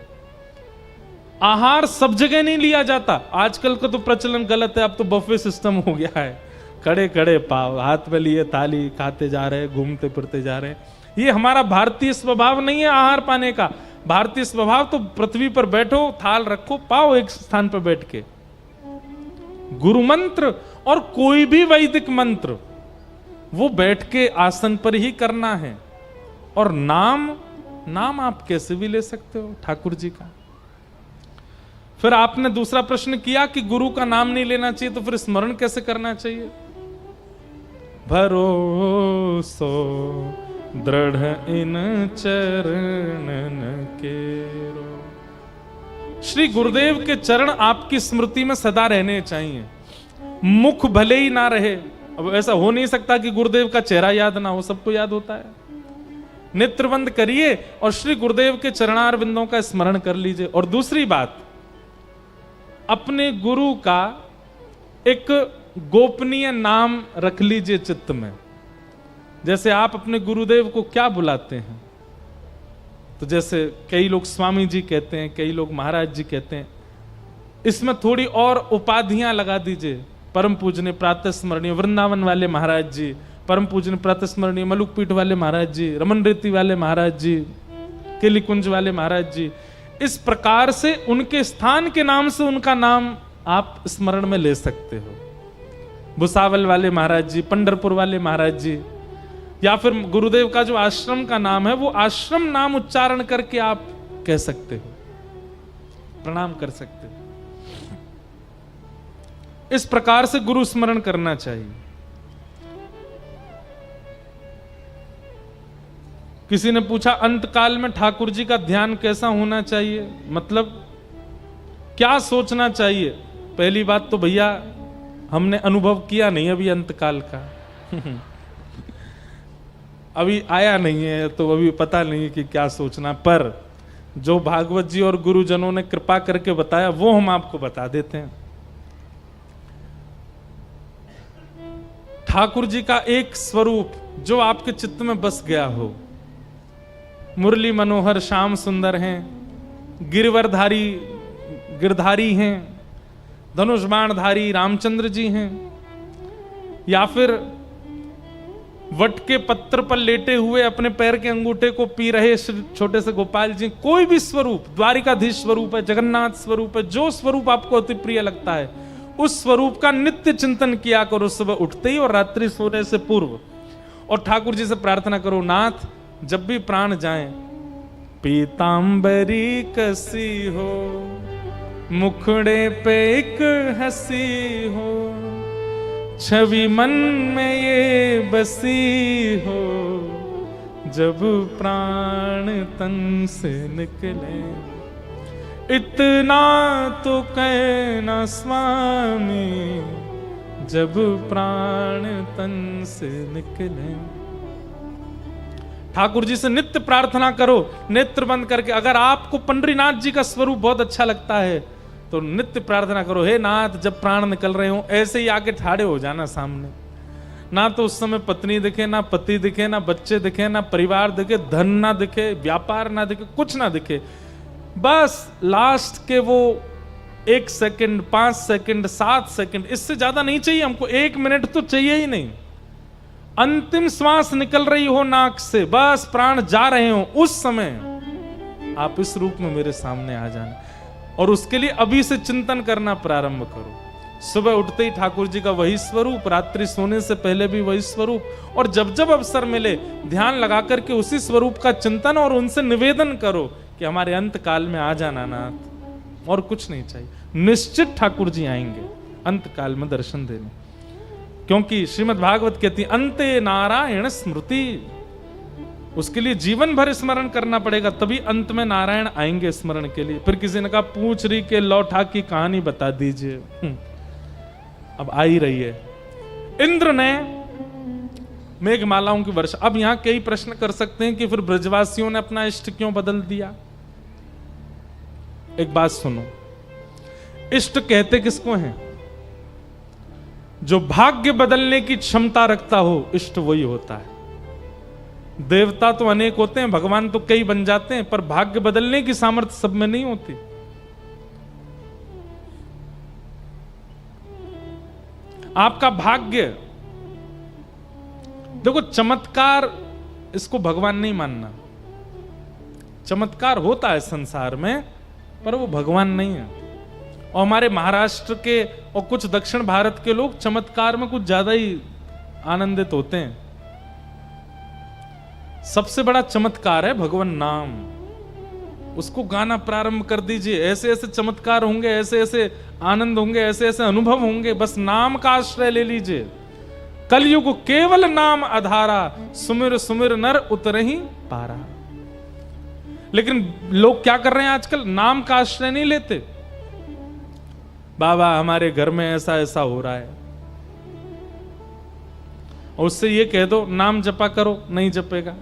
आहार सब जगह नहीं लिया जाता। आजकल का तो प्रचलन गलत है, अब तो बफे सिस्टम हो गया है, खड़े खड़े पाव हाथ में लिए थाली खाते जा रहे, घूमते फिरते जा रहे। ये हमारा भारतीय स्वभाव नहीं है आहार पाने का। भारतीय स्वभाव तो पृथ्वी पर बैठो, थाल रखो, पाओ एक स्थान पर बैठ के। गुरु मंत्र और कोई भी वैदिक मंत्र वो बैठ के आसन पर ही करना है। और नाम आप कैसे भी ले सकते हो ठाकुर जी का। फिर आपने दूसरा प्रश्न किया कि गुरु का नाम नहीं लेना चाहिए, तो फिर स्मरण कैसे करना चाहिए? भरोसो दृढ़ इन चरणन केरो। श्री गुरुदेव के चरण आपकी स्मृति में सदा रहने चाहिए। मुख भले ही ना रहे, अब ऐसा हो नहीं सकता कि गुरुदेव का चेहरा याद ना हो, सबको याद होता है। नेत्र बंद करिए और श्री गुरुदेव के चरणार बिंदों का स्मरण कर लीजिए। और दूसरी बात, अपने गुरु का एक गोपनीय नाम रख लीजिए चित्त में। जैसे आप अपने गुरुदेव को क्या बुलाते हैं? तो जैसे कई लोग स्वामी जी कहते हैं, कई लोग महाराज जी कहते हैं, इसमें थोड़ी और उपाधियां लगा दीजिए। परम पूजनीय प्रातः स्मरणीय वृंदावन वाले महाराज जी, परम पूजनीय प्रातः स्मरणीय मलुकपीठ वाले महाराज जी, रमन रेती वाले महाराज जी, केलीकुंज वाले महाराज जी। इस प्रकार से उनके स्थान के नाम से उनका नाम आप स्मरण में ले सकते हो। भुसावल वाले महाराज जी, पंढरपुर वाले महाराज जी, या फिर गुरुदेव का जो आश्रम का नाम है वो आश्रम नाम उच्चारण करके आप कह सकते हो, प्रणाम कर सकते हो। इस प्रकार से गुरु स्मरण करना चाहिए। किसी ने पूछा अंतकाल में ठाकुर जी का ध्यान कैसा होना चाहिए, मतलब क्या सोचना चाहिए? पहली बात तो भैया हमने अनुभव किया नहीं अभी अंतकाल का अभी आया नहीं है, तो अभी पता नहीं कि क्या सोचना। पर जो भागवत जी और गुरुजनों ने कृपा करके बताया वो हम आपको बता देते हैं। ठाकुर जी का एक स्वरूप जो आपके चित्त में बस गया हो, मुरली मनोहर श्याम सुंदर हैं, गिरवरधारी गिरधारी हैं, धनुष बाणधारी रामचंद्र जी हैं, या फिर वट के पत्र पर लेटे हुए अपने पैर के अंगूठे को पी रहे छोटे से गोपाल जी, कोई भी स्वरूप, द्वारिकाधीश स्वरूप है, जगन्नाथ स्वरूप है, जो स्वरूप आपको अति प्रिय लगता है, उस स्वरूप का नित्य चिंतन किया करो सुबह उठते ही और रात्रि सोने से पूर्व। और ठाकुर जी से प्रार्थना करो, नाथ जब भी प्राण जाए पीतांबरी कसी हो, मुखड़े पे एक हंसी हो, छवि मन में ये बसी हो, जब प्राण तन से निकले, इतना तो कहना स्वामी, जब प्राण तन से निकले। ठाकुर जी से नित्य प्रार्थना करो नेत्र बंद करके। अगर आपको पंडरीनाथ जी का स्वरूप बहुत अच्छा लगता है तो नित्य प्रार्थना करो, हे नाथ जब प्राण निकल रहे हो ऐसे ही आके ठाड़े हो जाना सामने। ना तो उस समय पत्नी दिखे, ना पति दिखे, ना बच्चे दिखे, ना परिवार दिखे, धन ना दिखे, व्यापार ना दिखे, कुछ ना दिखे, बस लास्ट के वो 1 सेकंड, 5 सेकंड, 7 सेकंड, इससे ज्यादा नहीं चाहिए हमको, 1 मिनट तो चाहिए ही नहीं। अंतिम श्वास निकल रही हो नाक से, बस प्राण जा रहे हो, उस समय आप इस रूप में मेरे सामने आ जाना। और उसके लिए अभी से चिंतन करना प्रारंभ करो। सुबह उठते ही ठाकुर जी का वही स्वरूप, रात्रि सोने से पहले भी वही स्वरूप, और जब जब अवसर मिले ध्यान लगा करके उसी स्वरूप का चिंतन और उनसे निवेदन करो कि हमारे अंत काल में आ जाना नाथ, और कुछ नहीं चाहिए। निश्चित ठाकुर जी आएंगे अंत काल में दर्शन देने, क्योंकि श्रीमद् भागवत कहती है अंते नारायण स्मृति। उसके लिए जीवन भर स्मरण करना पड़ेगा, तभी अंत में नारायण आएंगे स्मरण के लिए। फिर किसी ने कहा पूछ रही के लौठा की कहानी बता दीजिए, अब आ ही रही है। इंद्र ने मेघमालाओं की वर्षा। अब यहां कई प्रश्न कर सकते हैं कि फिर ब्रजवासियों ने अपना इष्ट क्यों बदल दिया। एक बात सुनो, इष्ट कहते किसको हैं? जो भाग्य बदलने की क्षमता रखता हो, इष्ट वही होता है। देवता तो अनेक होते हैं, भगवान तो कई बन जाते हैं, पर भाग्य बदलने की सामर्थ्य सब में नहीं होती। आपका भाग्य, देखो चमत्कार, इसको भगवान नहीं मानना। चमत्कार होता है संसार में, पर वो भगवान नहीं है। और हमारे महाराष्ट्र के और कुछ दक्षिण भारत के लोग चमत्कार में कुछ ज्यादा ही आनंदित होते हैं। सबसे बड़ा चमत्कार है भगवान नाम, उसको गाना प्रारंभ कर दीजिए। ऐसे ऐसे चमत्कार होंगे, ऐसे ऐसे आनंद होंगे, ऐसे ऐसे अनुभव होंगे। बस नाम का आश्रय ले लीजिए। कलयुग केवल नाम आधारा, सुमिर सुमिर नर उतरहि पारा। लेकिन लोग क्या कर रहे हैं आजकल? नाम का आश्रय नहीं लेते। बाबा हमारे घर में ऐसा ऐसा हो रहा है, और उससे ये कह दो नाम जपा करो, नहीं जपेगा।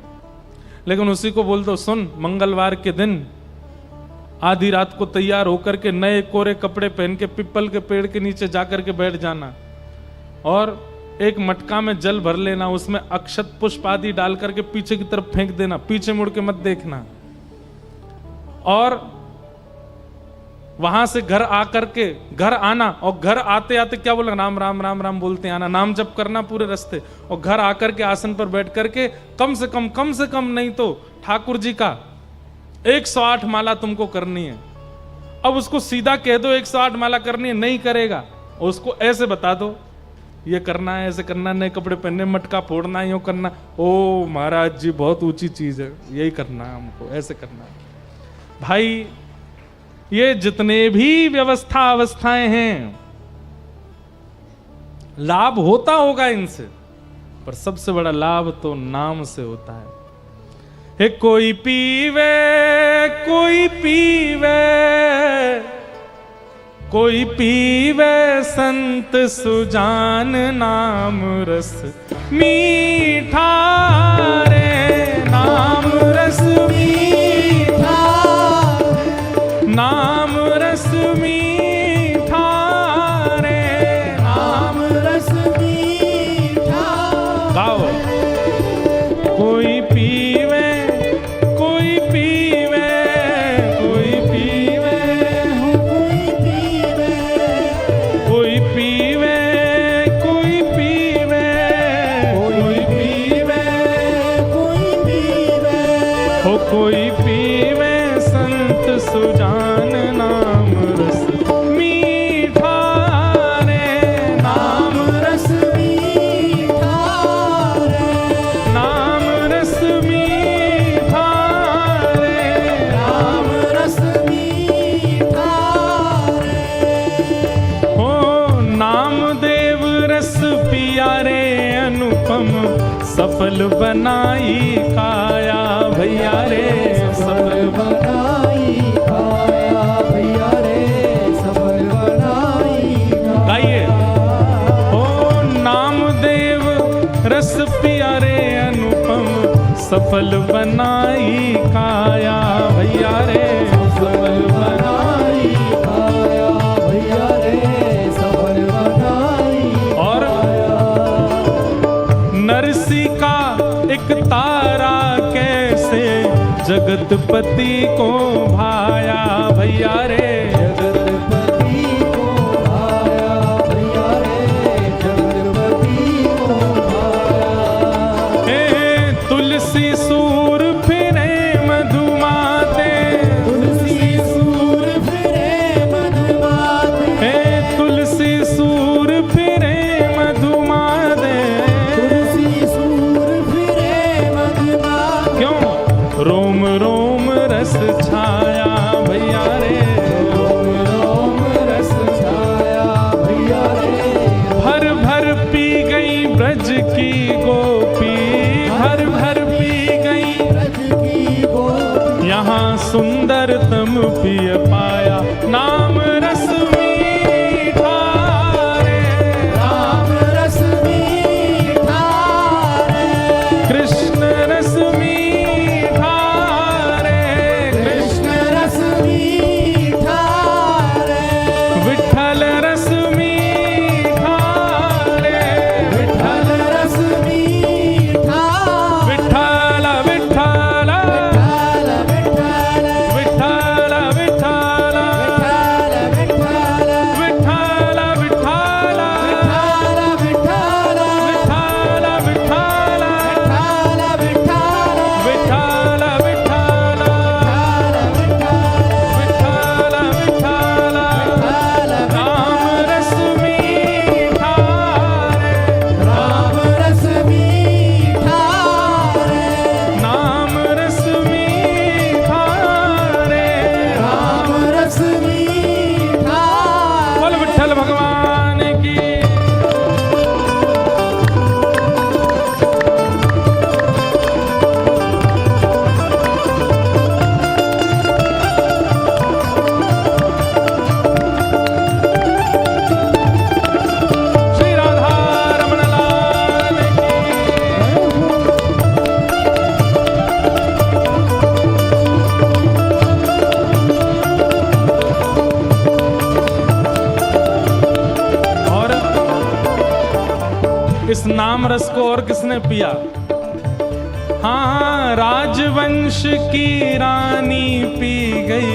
लेकिन उसी को बोल दो सुन, मंगलवार के दिन आधी रात को तैयार होकर के नए कोरे कपड़े पहन के पीपल के पेड़ के नीचे जाकर के बैठ जाना, और एक मटका में जल भर लेना, उसमें अक्षत पुष्प आदि डाल करके पीछे की तरफ फेंक देना, पीछे मुड़ के मत देखना। और वहां से घर आकर के घर आना, और घर आते आते क्या बोला? राम राम राम राम बोलते आना, नाम जप करना पूरे रास्ते। और घर आकर के आसन पर बैठ करके कम से कम नहीं तो ठाकुर जी का 108 माला तुमको करनी है। अब उसको सीधा कह दो 108 माला करनी है, नहीं करेगा। और उसको ऐसे बता दो ये करना है, ऐसे करना, नए कपड़े पहनने, मटका फोड़ना, यूं करना। ओ महाराज जी बहुत ऊंची चीज है, यही करना है हमको, ऐसे करना है। भाई ये जितने भी व्यवस्था अवस्थाएं हैं, लाभ होता होगा इनसे, पर सबसे बड़ा लाभ तो नाम से होता है। हे कोई पीवे, कोई पीवे, कोई पीवे संत सुजान नाम रस मीठा रे, नाम रस मीठा, नाम रस मीठा रे, नाम रस मीठा। गाओ। कोई पीवे, कोई पीवे, कोई पीवे, कोई पीवे, कोई पीवे, कोई पीवे, कोई पीवे, कोई पीवे संत सुजान नाम रस मीठा रे, नाम रस मीठा रे, नाम रस मीठा रे, नाम रस मीठा रे। हो नामदेव रस पिया रे अनुपम, सफल बनाई काया भैया रे, सफल बनाई काया भैया रे, सफल बनाई गाइए। ओ नामदेव रस पिया रे अनुपम, सफल बनाई काया भैया रे, सफल बनाई काया भैया रे, सफल बनाई। और नरसी का एक तारा कैसे जगतपति को भाया भैया रे, जगतपति को भाया भैया रे, जगतपति को भाया। हे तुलसी सूर फिरे मधुमाते, तुलसी सूर फिरे मधुमाते, हे तुलसी सूर फिरे मधुमाते, तुलसी सूर फिरे मधुमाते। क्यों रोम रोम रस छाया भैया रे, रोम रोम रस छाया भैया रे, भर भर पी गई ब्रज की गोपी, भर भर पी गई ब्रज की गोपी। यहाँ सुंदरतम पिय पाया, नाम रस मीठा रे, राम रस मीठा रे, कृष्ण रस मीठा रे, कृष्ण रस मीठा रे, विठ्ठल रस मीठा रे, विठ्ठल रस मीठा, विठ्ठल विठ्ठल विठ्ठल विठ्ठल, विठ्ठल विठ्ठल विठ्ठल विठ्ठल, विठ्ठल विठ्ठल विठ्ठल विठ्ठल, विठ्ठल विठ्ठल विठ्ठल विठ्ठल, विठ्ठल विठ्ठल विठ्ठल विठ्ठल, विठ्ठल विठ्ठल नाम रस मीठा रे, राम रस मीठा रे, नाम रस मीठा रे, राम रस मीठा। बोल विठ्ठल भगवान की। श्री राधा रमण लाल की। और इस नाम रस को और किसने पिया? हाँ, राजवंश की रानी पी गई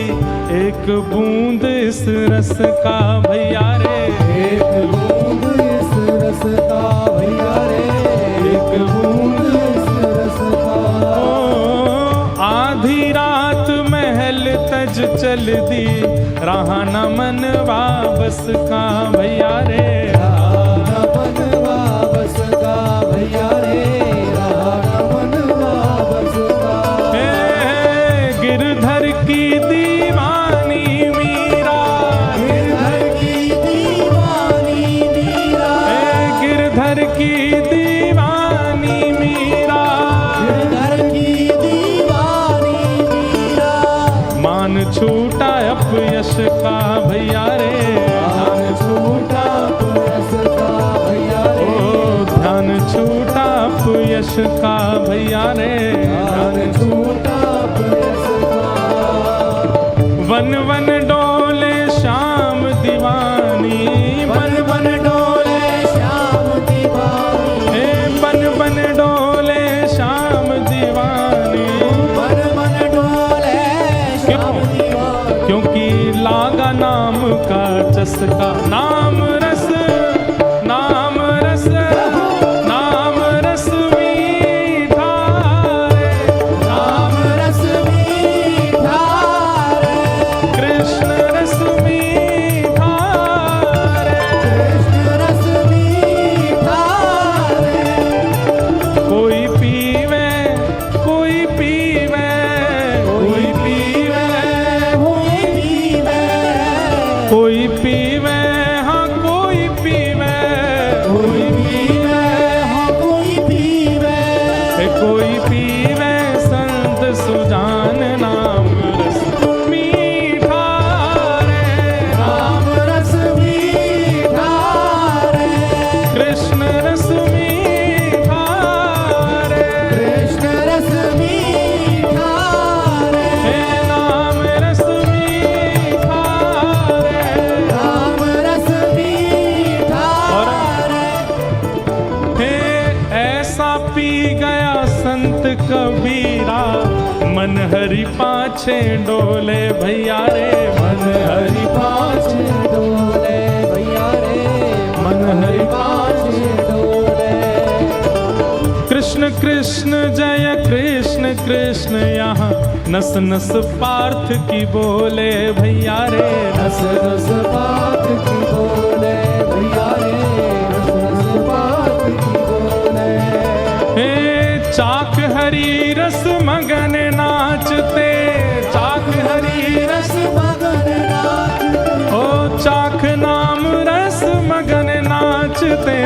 एक बूंद इस रस का भैया रे, एक बूंद इस रस का भैया रे, एक बूंद इस रस का। ओ आधी रात महल तज चल दी, रहा न मनवा बस का भैया रे, राधा बनवा बस का भैया रे, राधा बनवा बस का। हे गिरधर की दीवानी मीरा, गिरधर की दीवानी मीरा, हे गिरधर की दीवानी मीरा, गिरधर की दीवानी मीरा। मान छूटा अपयश का भैया रे, ध्यान छूटा पुरस का भैया रे, ओ ध्यान छूटा अपयश का भैया रे, ध्यान छूटा पुरस का। वन वन डोले श्याम दीवानी, बन बन डोले श्याम दीवानी, हे बन बन डोले श्याम दीवानी, बन बन डोले श्याम दीवानी। क्योंकि लागा नाम का चस्का, नाम रस, नाम रस, नाम रस मीठा रे, राम रस कबीरा, मन हरि पाछे डोले भैया रे, मन हरि पाछे डोले भैया रे, मन हरि पाछे डोले। कृष्ण कृष्ण जय कृष्ण कृष्ण, यहाँ नस नस पार्थ की बोले भैया रे, नस नस पार्थ की बोले भैया रे, नस नस पार्थ की बोले। हे चाक हरी रस मगन नाचते, चाक हरी रस मगन नाचते, ओ चाक नाम रस मगन नाचते,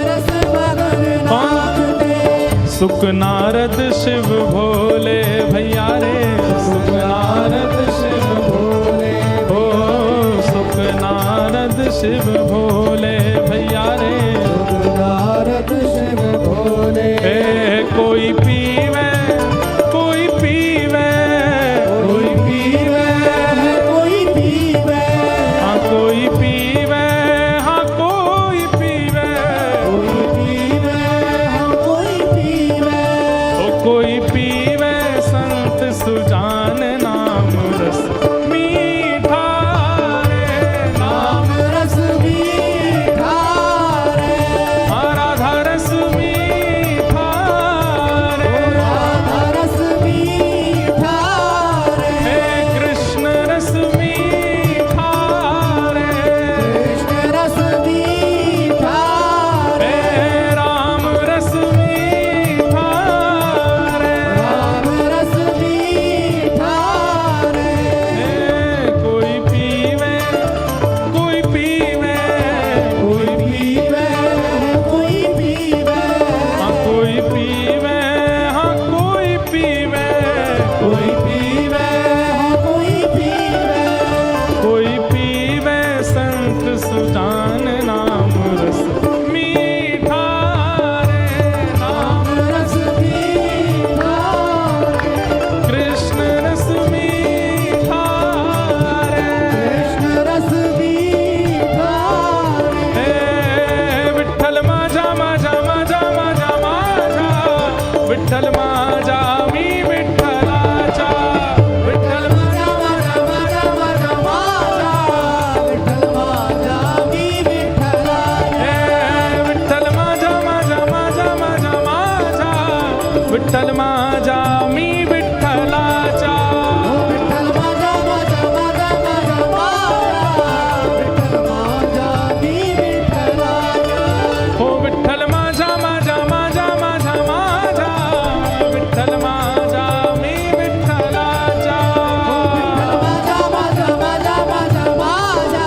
रस मगन नाचते। सुख नारद शिव भोले भैया रे, सुख नारद शिव भोले, ओ सुख नारद शिव भोले भैया रे, सुख नारद शिव भोले। कोई पीवे कोई पीवे, कोई पीवे कोई पीवे, हाँ कोई पीवे, हाँ कोई पीवे, कोई पीवे हाँ कोई पीवे। ओ कोई पीवे संत सुजान नाम रस मीठा रे, नाम रस मीठा रे, राधा रस मीठा रे, राधा रस मीठा रे, हे कृष्ण रस मीठा रे, कृष्ण रस मीठा रे, हे राम रस मीठा रे, राम रस मीठा रे। हे कोई पीवे कोई पीवे, कोई पीवे कोई पीवे, हाँ कोई पीवे, हाँ कोई पीवे, कोई पीवे हाँ कोई पीवे। कोई पीवे संत सुजान नाम रस मीठा रे, नाम रस मीठा रे, कृष्ण रस मीठा रे, कृष्ण रस मीठा रे। हे विठ्ठल माझा माझा माझा माझा माझा, विठ्ठल माझा मी विठ्ठलाचा, विठ्ठल माझा माझा माझा माझा माझा, विठ्ठल माझा मी विठ्ठलाचा, हे विठ्ठल माझा माझा माझा माझा माझा, विठ्ठल माझा मी विठ्ठलाचा, विठ्ठल माझा माझा माझा माझा माझा, विठ्ठल माझा मी विठ्ठलाचा, हो विठ्ठल माझा माझा माझा माझा माझा, विठ्ठल माझा मी विठ्ठलाचा, माझा माझा माझा माझा माझा,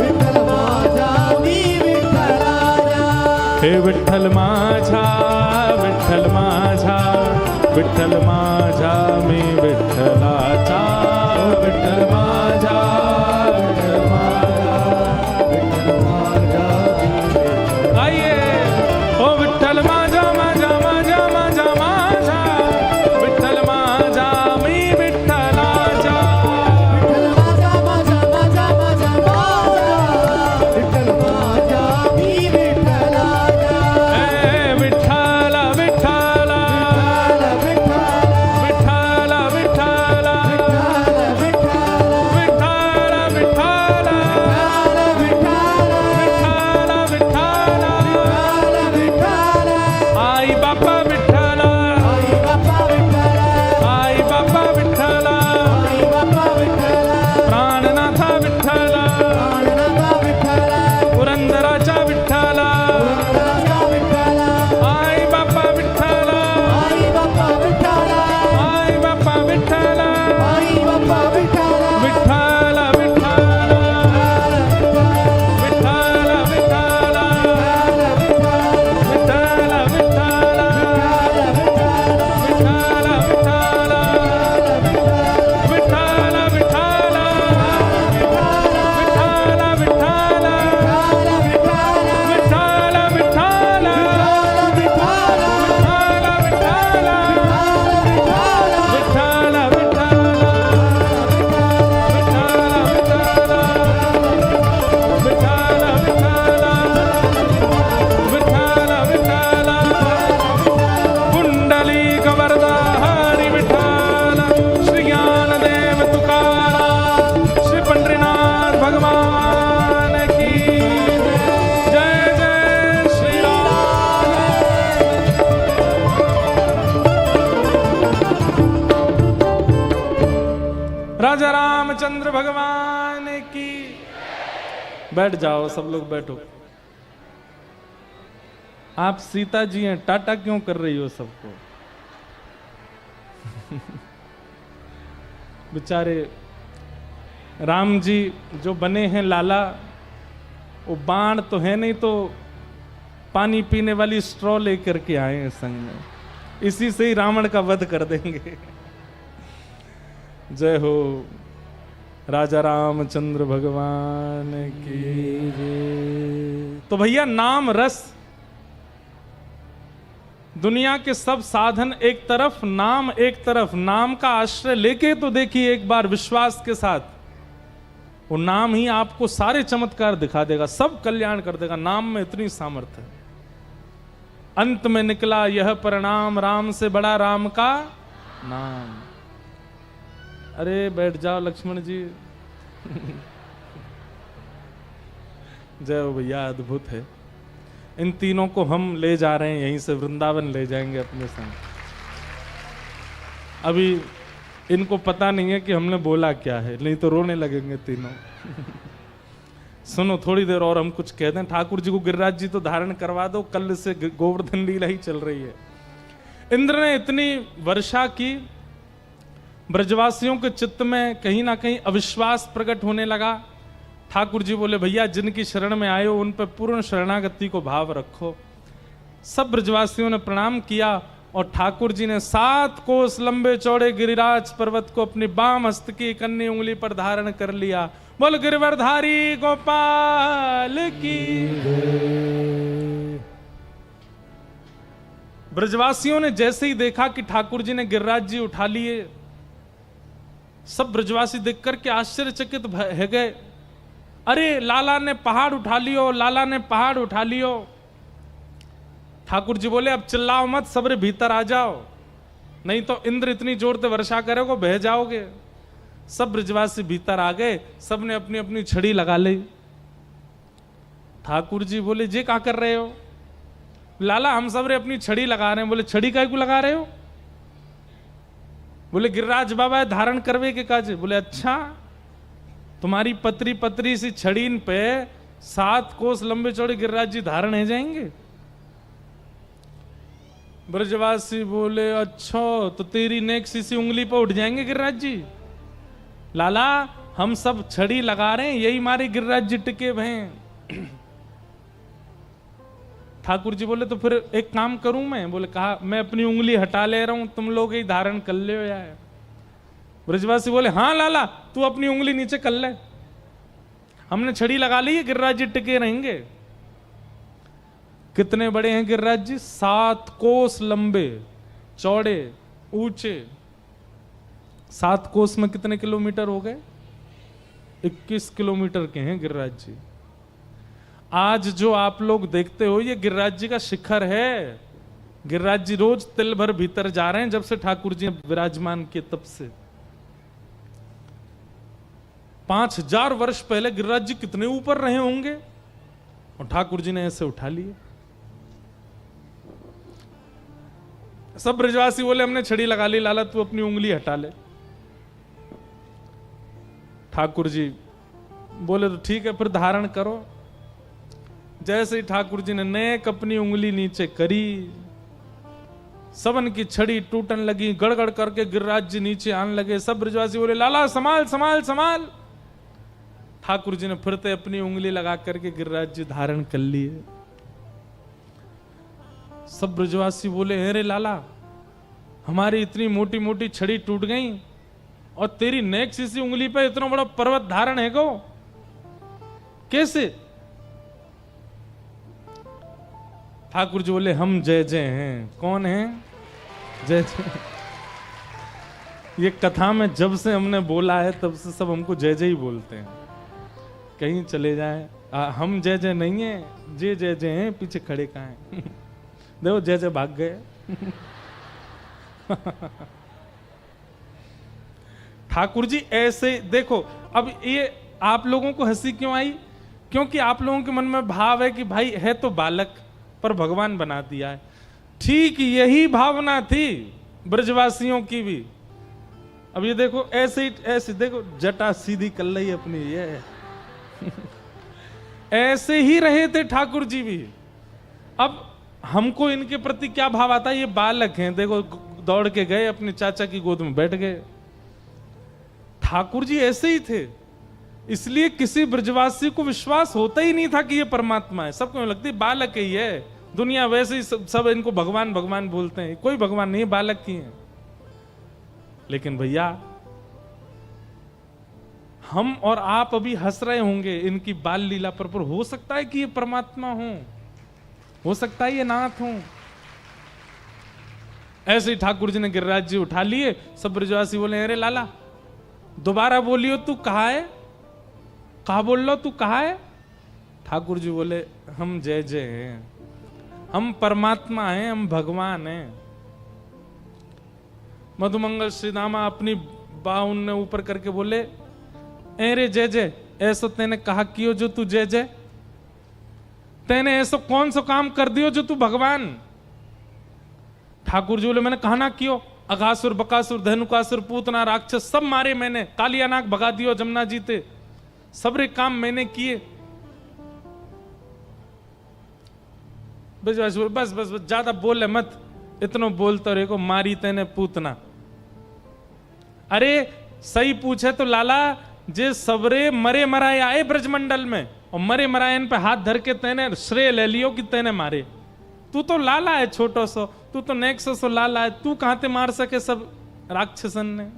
विठ्ठल माझा मी विठ्ठलाचा, हे विठ्ठल माझा विठ्ठल माझा, विठ्ठल माझा मी विठ्ठलाचा, विठ्ठल माझा विठ्ठल माझा, विठ्ठल माझा मी विठ्ठलाचा। आइए ओ विठ्ठल माझा माझा माझा माझा माझा, विठ्ठल माझा मी विठ्ठलाचा, विठ्ठल माझा माझा माझा माझा माझा, विठ्ठल माझा मी विठ्ठलाचा, हे विठ्ठल विठ्ठल विठ्ठल विठ्ठल विठ्ठल विठ्ठल बैठ जाओ, सब लोग बैठो। आप सीता जी हैं, टाटा क्यों कर रही हो सबको? बेचारे राम जी जो बने हैं लाला, वो बाण तो है नहीं, तो पानी पीने वाली स्ट्रॉ लेकर के आए हैं संग में, इसी से ही रावण का वध कर देंगे। जय हो राजा रामचंद्र भगवान की जय। तो भैया नाम रस, दुनिया के सब साधन एक तरफ, नाम एक तरफ। नाम का आश्रय लेके तो देखिए एक बार विश्वास के साथ, वो नाम ही आपको सारे चमत्कार दिखा देगा, सब कल्याण कर देगा। नाम में इतनी सामर्थ्य है। अंत में निकला यह परिणाम, राम से बड़ा राम का नाम। अरे बैठ जाओ लक्ष्मण जी। जय हो भैया, अद्भुत है। इन तीनों को हम ले जा रहे हैं, यहीं से वृंदावन ले जाएंगे अपने संग। अभी इनको पता नहीं है कि हमने बोला क्या है, नहीं तो रोने लगेंगे तीनों। सुनो थोड़ी देर और हम कुछ कह दें। ठाकुर जी को गिरिराज जी तो धारण करवा दो, कल से गोवर्धन लीला ही चल रही है। इंद्र ने इतनी वर्षा की, ब्रजवासियों के चित्त में कहीं ना कहीं अविश्वास प्रकट होने लगा। ठाकुर जी बोले भैया जिनकी शरण में आए हो उन पर पूर्ण शरणागति को भाव रखो। सब ब्रजवासियों ने प्रणाम किया और ठाकुर जी ने 7 कोस लंबे चौड़े गिरिराज पर्वत को अपनी बाम हस्त की कन्नी उंगली पर धारण कर लिया। बोल गिरवरधारी गोपाल की। ब्रजवासियों ने जैसे ही देखा कि ठाकुर जी ने गिरिराज जी उठा लिए, सब ब्रजवासी देखकर के आश्चर्यचकित हो गए। अरे लाला ने पहाड़ उठा लियो, लाला ने पहाड़ उठा लियो। ठाकुर जी बोले अब चिल्लाओ मत, सबरे भीतर आ जाओ, नहीं तो इंद्र इतनी जोर से वर्षा करेगा बह जाओगे। सब ब्रजवासी भीतर आ गए, सब ने अपनी अपनी छड़ी लगा ली। ठाकुर जी बोले जे क्या कर रहे हो? लाला हम सबरे अपनी छड़ी लगा रहे हैं। बोले छड़ी काय को लगा रहे हो? बोले गिरिराज बाबा धारण करवे के काज। बोले अच्छा, तुम्हारी पतरी पतरी सी छड़ीन पे 7 कोस लंबे चौड़े गिरिराज जी धारण है जाएंगे? ब्रजवासी बोले अच्छा, तो तेरी नेक सी उंगली पर उठ जाएंगे गिरिराज जी? लाला हम सब छड़ी लगा रहे हैं, यही मारे गिरिराज जी टिके हुए हैं। ठाकुर जी बोले तो फिर एक काम करूं मैं? बोले कहा मैं अपनी उंगली हटा ले रहा हूं, तुम लोग ही धारण कर ले हो यार। ब्रजवासी बोले हाँ लाला तू अपनी उंगली नीचे कर ले, हमने छड़ी लगा ली है, गिरिराज जी टिके रहेंगे। कितने बड़े हैं गिरिराज जी? 7 कोस लंबे चौड़े ऊंचे। 7 कोस में कितने किलोमीटर हो गए? 21 किलोमीटर के हैं गिरिराज जी। आज जो आप लोग देखते हो ये गिरिराज जी का शिखर है। गिरिराज जी रोज तिल भर भीतर जा रहे हैं जब से ठाकुर जी विराजमान किए तब से। 5000 वर्ष पहले गिरिराज जी कितने ऊपर रहे होंगे और ठाकुर जी ने ऐसे उठा लिए। सब ब्रजवासी बोले हमने छड़ी लगा ली, लाला तू अपनी उंगली हटा ले। ठाकुर जी बोले तो ठीक है फिर धारण करो। जैसे ही ठाकुर जी ने नेक अपनी उंगली नीचे करी, सबन की छड़ी टूटन लगी, गड़गड़ करके गिरिराज जी नीचे आने लगे। सब ब्रजवासी बोले लाला संभाल संभाल संभाल। ठाकुर जी ने फिर से अपनी उंगली लगा करके गिरिराज जी धारण कर लिए। सब ब्रजवासी बोले अरे लाला हमारी इतनी मोटी मोटी छड़ी टूट गई और तेरी नेक सी उंगली पे इतना बड़ा पर्वत धारण है गो, कैसे? ठाकुर जी बोले हम जय जय हैं। कौन है जय जय? ये कथा में जब से हमने बोला है तब से सब हमको जय जय ही बोलते हैं, कहीं चले जाएं। हम जय जय नहीं है, जय जय जय हैं, पीछे खड़े कहाँ हैं? देखो जय जय भाग गए। ठाकुर जी ऐसे देखो। अब ये आप लोगों को हंसी क्यों आई? क्योंकि आप लोगों के मन में भाव है कि भाई है तो बालक पर भगवान बना दिया है। ठीक यही भावना थी ब्रजवासियों की भी। अब ये देखो ऐसे देखो जटा सीधी कर ली अपनी ये। ऐसे ही रहे थे ठाकुर जी भी। अब हमको इनके प्रति क्या भाव आता है, ये बालक हैं, देखो दौड़ के गए अपने चाचा की गोद में बैठ गए। ठाकुर जी ऐसे ही थे, इसलिए किसी ब्रजवासी को विश्वास होता ही नहीं था कि ये परमात्मा है। सबको लगती है बालक ही है, दुनिया वैसे ही सब इनको भगवान भगवान बोलते हैं, कोई भगवान नहीं, बालक ही है। लेकिन भैया हम और आप अभी हंस रहे होंगे इनकी बाल लीला पर हो सकता है कि ये परमात्मा हो सकता है ये नाथ हो। ऐसे ही ठाकुर जी ने गिरिराज जी उठा लिए, सब ब्रजवासी बोले अरे लाला दोबारा बोलियो, तू कहा है, कहा बोल लो, तू कहा है। ठाकुर जी बोले हम जय जय हैं, हम परमात्मा हैं, हम भगवान हैं। मधुमंगल श्री दामा अपनी बाह उनने ऊपर करके बोले अरे जय जय, ऐसा तेने कहा कियो जो तू जय जय, तेने ऐसा कौन सा काम कर दियो जो तू भगवान। ठाकुर जी बोले मैंने कहा ना कियो, अघासुर बकासुर धनुकासुर पूतना राक्षस सब मारे मैंने, कालिया नाग भगा दियो जमुना जीते, सबरे काम मैंने किए। बस बस बस ज्यादा बोले मत, इतनो बोलते रहे को मारी तेने पूतना। अरे सही पूछे तो लाला जे सबरे मरे मराए आए ब्रजमंडल में और मरे मरायन पे हाथ धर के तेने श्रेय ले लियो कि तेने मारे। तू तो लाला है छोटो सो, तू तो नेक्सो सो लाला है, तू कहां ते मार सके सब राक्षसन ने।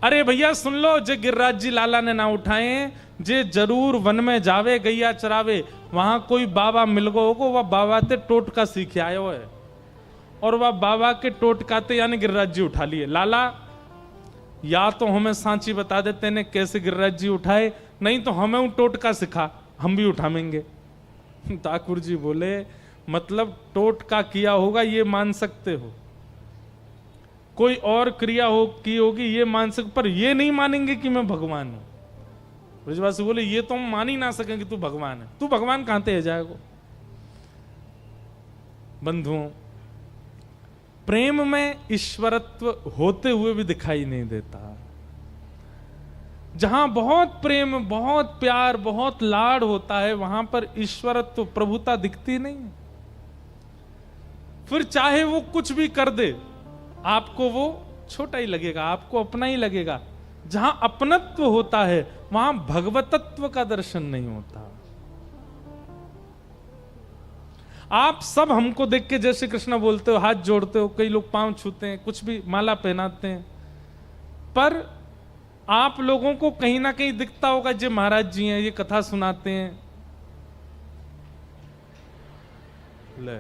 अरे भैया सुन लो, जे गिरिराज जी लाला ने ना उठाए, जे जरूर वन में जावे गैया चरावे, वहां कोई बाबा मिल गो होगो, वह बाबा ते टोटका सीखे आयो है और वह बाबा के टोटकाते यानी गिरिराज जी उठा लिए। लाला या तो हमें सांची बता देते ने कैसे गिरिराज जी उठाए, नहीं तो हमें उन टोटका सिखा, हम भी उठाएंगे। ठाकुर जी बोले मतलब टोटका किया होगा ये मान सकते हो, कोई और क्रिया की होगी ये मान सकते, पर ये नहीं मानेंगे कि मैं भगवान हूं। ब्रजवासी बोले ये तो हम मान ही ना सकें कि तू भगवान है, तू भगवान कहां ते जाएगा। बंधुओं, प्रेम में ईश्वरत्व होते हुए भी दिखाई नहीं देता। जहां बहुत प्रेम, बहुत प्यार, बहुत लाड होता है, वहां पर ईश्वरत्व, प्रभुता दिखती नहीं। फिर चाहे वो कुछ भी कर दे, आपको वो छोटा ही लगेगा, आपको अपना ही लगेगा। जहां अपनत्व होता है वहां भगवतत्व का दर्शन नहीं होता। आप सब हमको देख के जय श्री कृष्ण बोलते हो, हाथ जोड़ते हो, कई लोग पांव छूते हैं, कुछ भी माला पहनाते हैं, पर आप लोगों को कहीं ना कहीं दिखता होगा जो महाराज जी हैं ये कथा सुनाते हैं। ले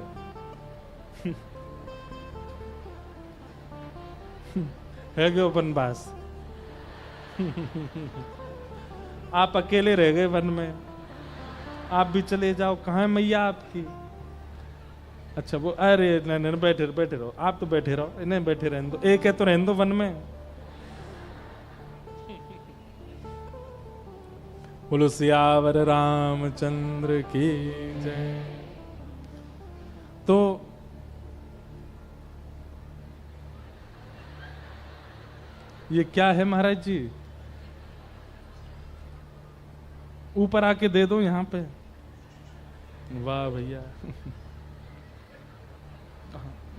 है गए वनवास आप अकेले रह गए वन में, आप भी चले जाओ, कहाँ है मैया आपकी। अच्छा वो अरे नहीं बैठे बैठे रहो, आप तो बैठे रहो, नहीं बैठे रहने दो, एक है तो रहने दो वन में। बोलो सियावर रामचंद्र की जय। तो ये क्या है महाराज जी, ऊपर आके दे दो यहां पे। वाह भैया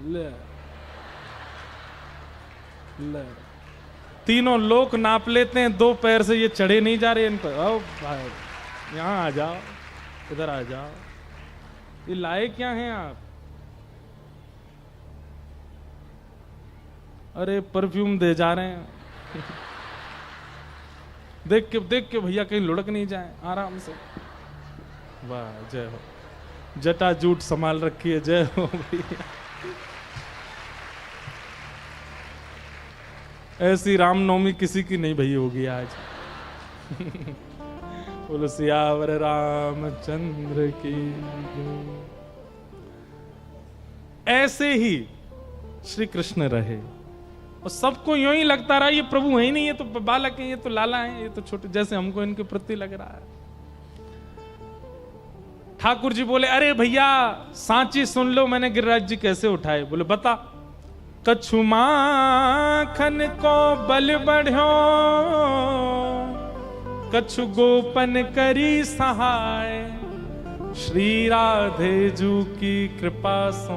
ले ले, तीनों लोग नाप लेते हैं, दो पैर से ये चढ़े नहीं जा रहे इन पर। आओ भाई यहां आ जाओ, इधर आ जाओ, ये लाए क्या हैं आप। अरे परफ्यूम दे जा रहे हैं देख के भैया कहीं लुढ़क नहीं जाए, आराम से। वाह जय हो, जटा जूट संभाल रखी है, जय हो भैया। ऐसी रामनवमी किसी की नहीं भई होगी आज। बोलो सियावर रामचंद्र की। ऐसे ही श्री कृष्ण रहे और सबको यूं ही लगता रहा ये प्रभु है ही नहीं, ये तो बालक है, ये तो लाला है, ये तो छोटे, जैसे हमको इनके प्रति लग रहा है। ठाकुर जी बोले अरे भैया सांची सुन लो, मैंने गिरिराज जी कैसे उठाए। बोले बता। कछु माखन को बल बढ़ो, कछु गोपन करी सहाय, श्री राधे जू की कृपा सो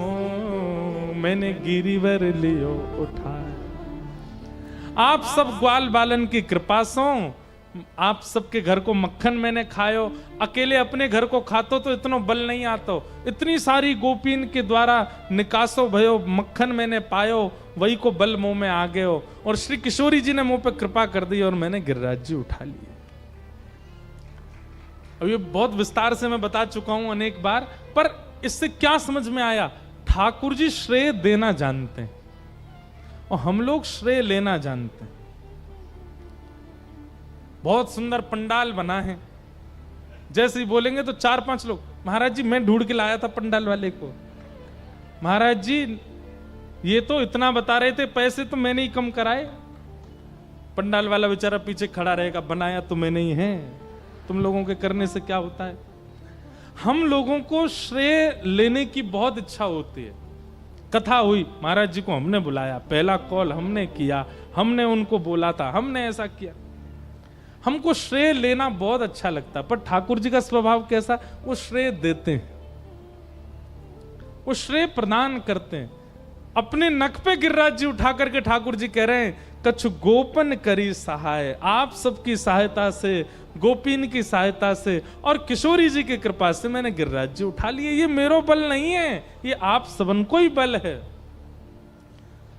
मैंने गिरिवर लियो उठाए। आप सब ग्वाल बालन की कृपा सो आप सबके घर को मक्खन मैंने खायो, अकेले अपने घर को खातो तो इतना बल नहीं आतो, इतनी सारी गोपीन के द्वारा निकासो भयो मक्खन मैंने पायो, वही को बल मुंह में आ गयो। और श्री किशोरी जी ने मुंह पे कृपा कर दी और मैंने गिरिराज जी उठा लिए। अब ये बहुत विस्तार से मैं बता चुका हूं अनेक बार, पर इससे क्या समझ में आया? ठाकुर जी श्रेय देना जानते हैं और हम लोग श्रेय लेना जानते हैं। बहुत सुंदर पंडाल बना है, जैसे ही बोलेंगे तो 4-5 लोग, महाराज जी मैं ढूंढ के लाया था पंडाल वाले को, महाराज जी ये तो इतना बता रहे थे, पैसे तो मैंने ही कम कराए। पंडाल वाला बेचारा पीछे खड़ा रहेगा, बनाया तो मैंने ही है, तुम लोगों के करने से क्या होता है। हम लोगों को श्रेय लेने की बहुत इच्छा होती है। कथा हुई, महाराज जी को हमने बुलाया, पहला कॉल हमने किया, हमने उनको बोला था, हमने ऐसा किया, हमको श्रेय लेना बहुत अच्छा लगता है। पर ठाकुर जी का स्वभाव कैसा? वो श्रेय देते हैं, वो श्रेय प्रदान करते हैं। अपने नख पे गिरिराज जी उठा करके ठाकुर जी कह रहे हैं, कछु गोपन करी सहाय, आप सबकी सहायता से, गोपीन की सहायता से और किशोरी जी की कृपा से मैंने गिरिराज जी उठा लिए। ये मेरो बल नहीं है, ये आप सबन को ही बल है।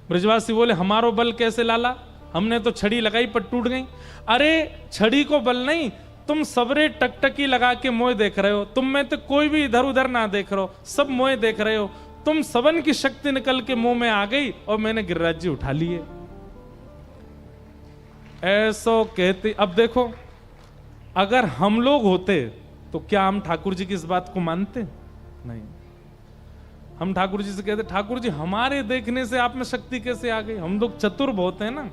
ब्रजवासी बोले, हमारो बल कैसे लाला? हमने तो छड़ी लगाई पर टूट गई। अरे छड़ी को बल नहीं, तुम सबरे टकटकी लगा के मोए देख रहे हो, तुम में तो कोई भी इधर उधर ना देख रहे हो, सब मोए देख रहे हो, तुम सबन की शक्ति निकल के मुंह में आ गई और मैंने गिरिराज जी उठा लिए। ऐसो कहते, अब देखो अगर हम लोग होते तो क्या हम ठाकुर जी की इस बात को मानते? नहीं। हम ठाकुर जी से कहते, ठाकुर जी हमारे देखने से आप में शक्ति कैसे आ गई? हम लोग चतुर बहुत हैं ना।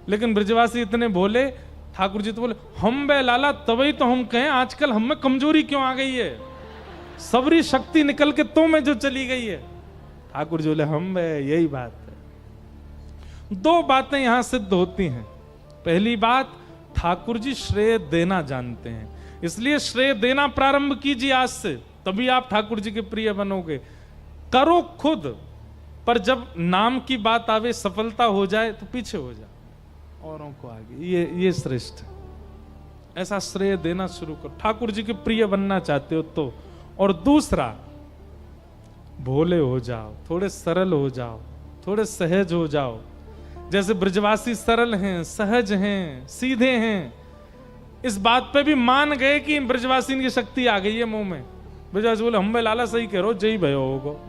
लेकिन ब्रजवासी इतने बोले, ठाकुर जी तो बोले, हम बे लाला तभी तो हम कहें आजकल हम में कमजोरी क्यों आ गई है, सबरी शक्ति निकल के तो में जो चली गई है। ठाकुर जी बोले, हम बे यही बात है। दो बातें यहां सिद्ध होती हैं। पहली बात, ठाकुर जी श्रेय देना जानते हैं, इसलिए श्रेय देना प्रारंभ कीजिए आज से, तभी आप ठाकुर जी के प्रिय बनोगे। करो खुद, पर जब नाम की बात आवे, सफलता हो जाए तो पीछे हो जाए, औरों को आगे। ये श्रेष्ठ, ऐसा श्रेय देना शुरू करो। ठाकुर जी के प्रिय बनना चाहते हो तो। और दूसरा, भोले हो जाओ, थोड़े सरल हो जाओ, थोड़े सहज हो जाओ। जैसे ब्रजवासी सरल हैं, सहज हैं, सीधे हैं, इस बात पे भी मान गए कि ब्रजवासी की शक्ति आ गई है मुंह में। ब्रजवासी बोले, हम लाला सही कह रहे हो, जय भयो होगो।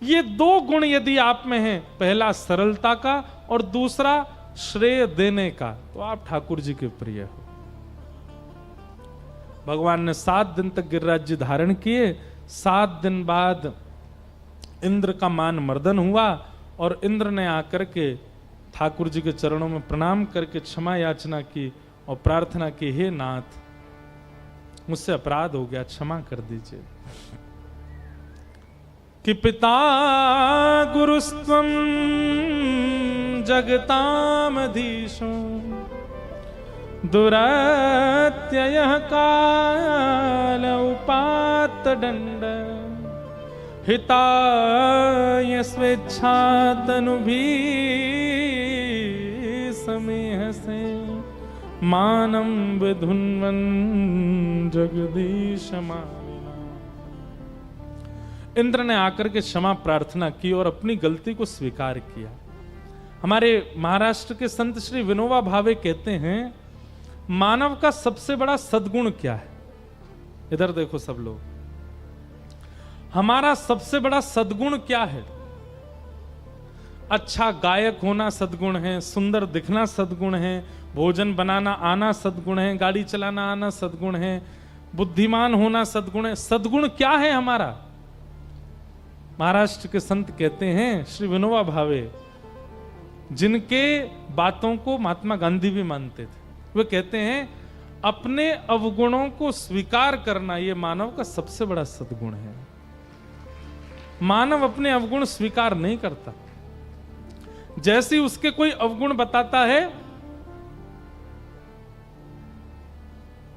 ये दो गुण यदि आप में हैं, पहला सरलता का और दूसरा श्रेय देने का, तो आप ठाकुर जी के प्रिय हो। भगवान ने 7 दिन तक गिरिराज जी धारण किए। 7 दिन बाद इंद्र का मान मर्दन हुआ और इंद्र ने आकर के ठाकुर जी के चरणों में प्रणाम करके क्षमा याचना की और प्रार्थना की, हे नाथ मुझसे अपराध हो गया, क्षमा कर दीजिए। कि पिता गुरुस्त्वं जगतामधीशो दुरत्ययः काल उपात्त दंड हिताय स्वेच्छा तनुभि समेह से मानम विधुन्वन जगदीश मानिना। इंद्र ने आकर के क्षमा प्रार्थना की और अपनी गलती को स्वीकार किया। हमारे महाराष्ट्र के संत श्री विनोबा भावे कहते हैं, मानव का सबसे बड़ा सद्गुण क्या है? इधर देखो सब लोग, हमारा सबसे बड़ा सद्गुण क्या है? अच्छा गायक होना सद्गुण है, सुंदर दिखना सद्गुण है, भोजन बनाना आना सद्गुण है, गाड़ी चलाना आना सद्गुण है, बुद्धिमान होना सद्गुण है। सद्गुण क्या है हमारा? महाराष्ट्र के संत कहते हैं, श्री विनोबा भावे, जिनके बातों को महात्मा गांधी भी मानते थे, वे कहते हैं अपने अवगुणों को स्वीकार करना यह मानव का सबसे बड़ा सद्गुण है। मानव अपने अवगुण स्वीकार नहीं करता। जैसी उसके कोई अवगुण बताता है,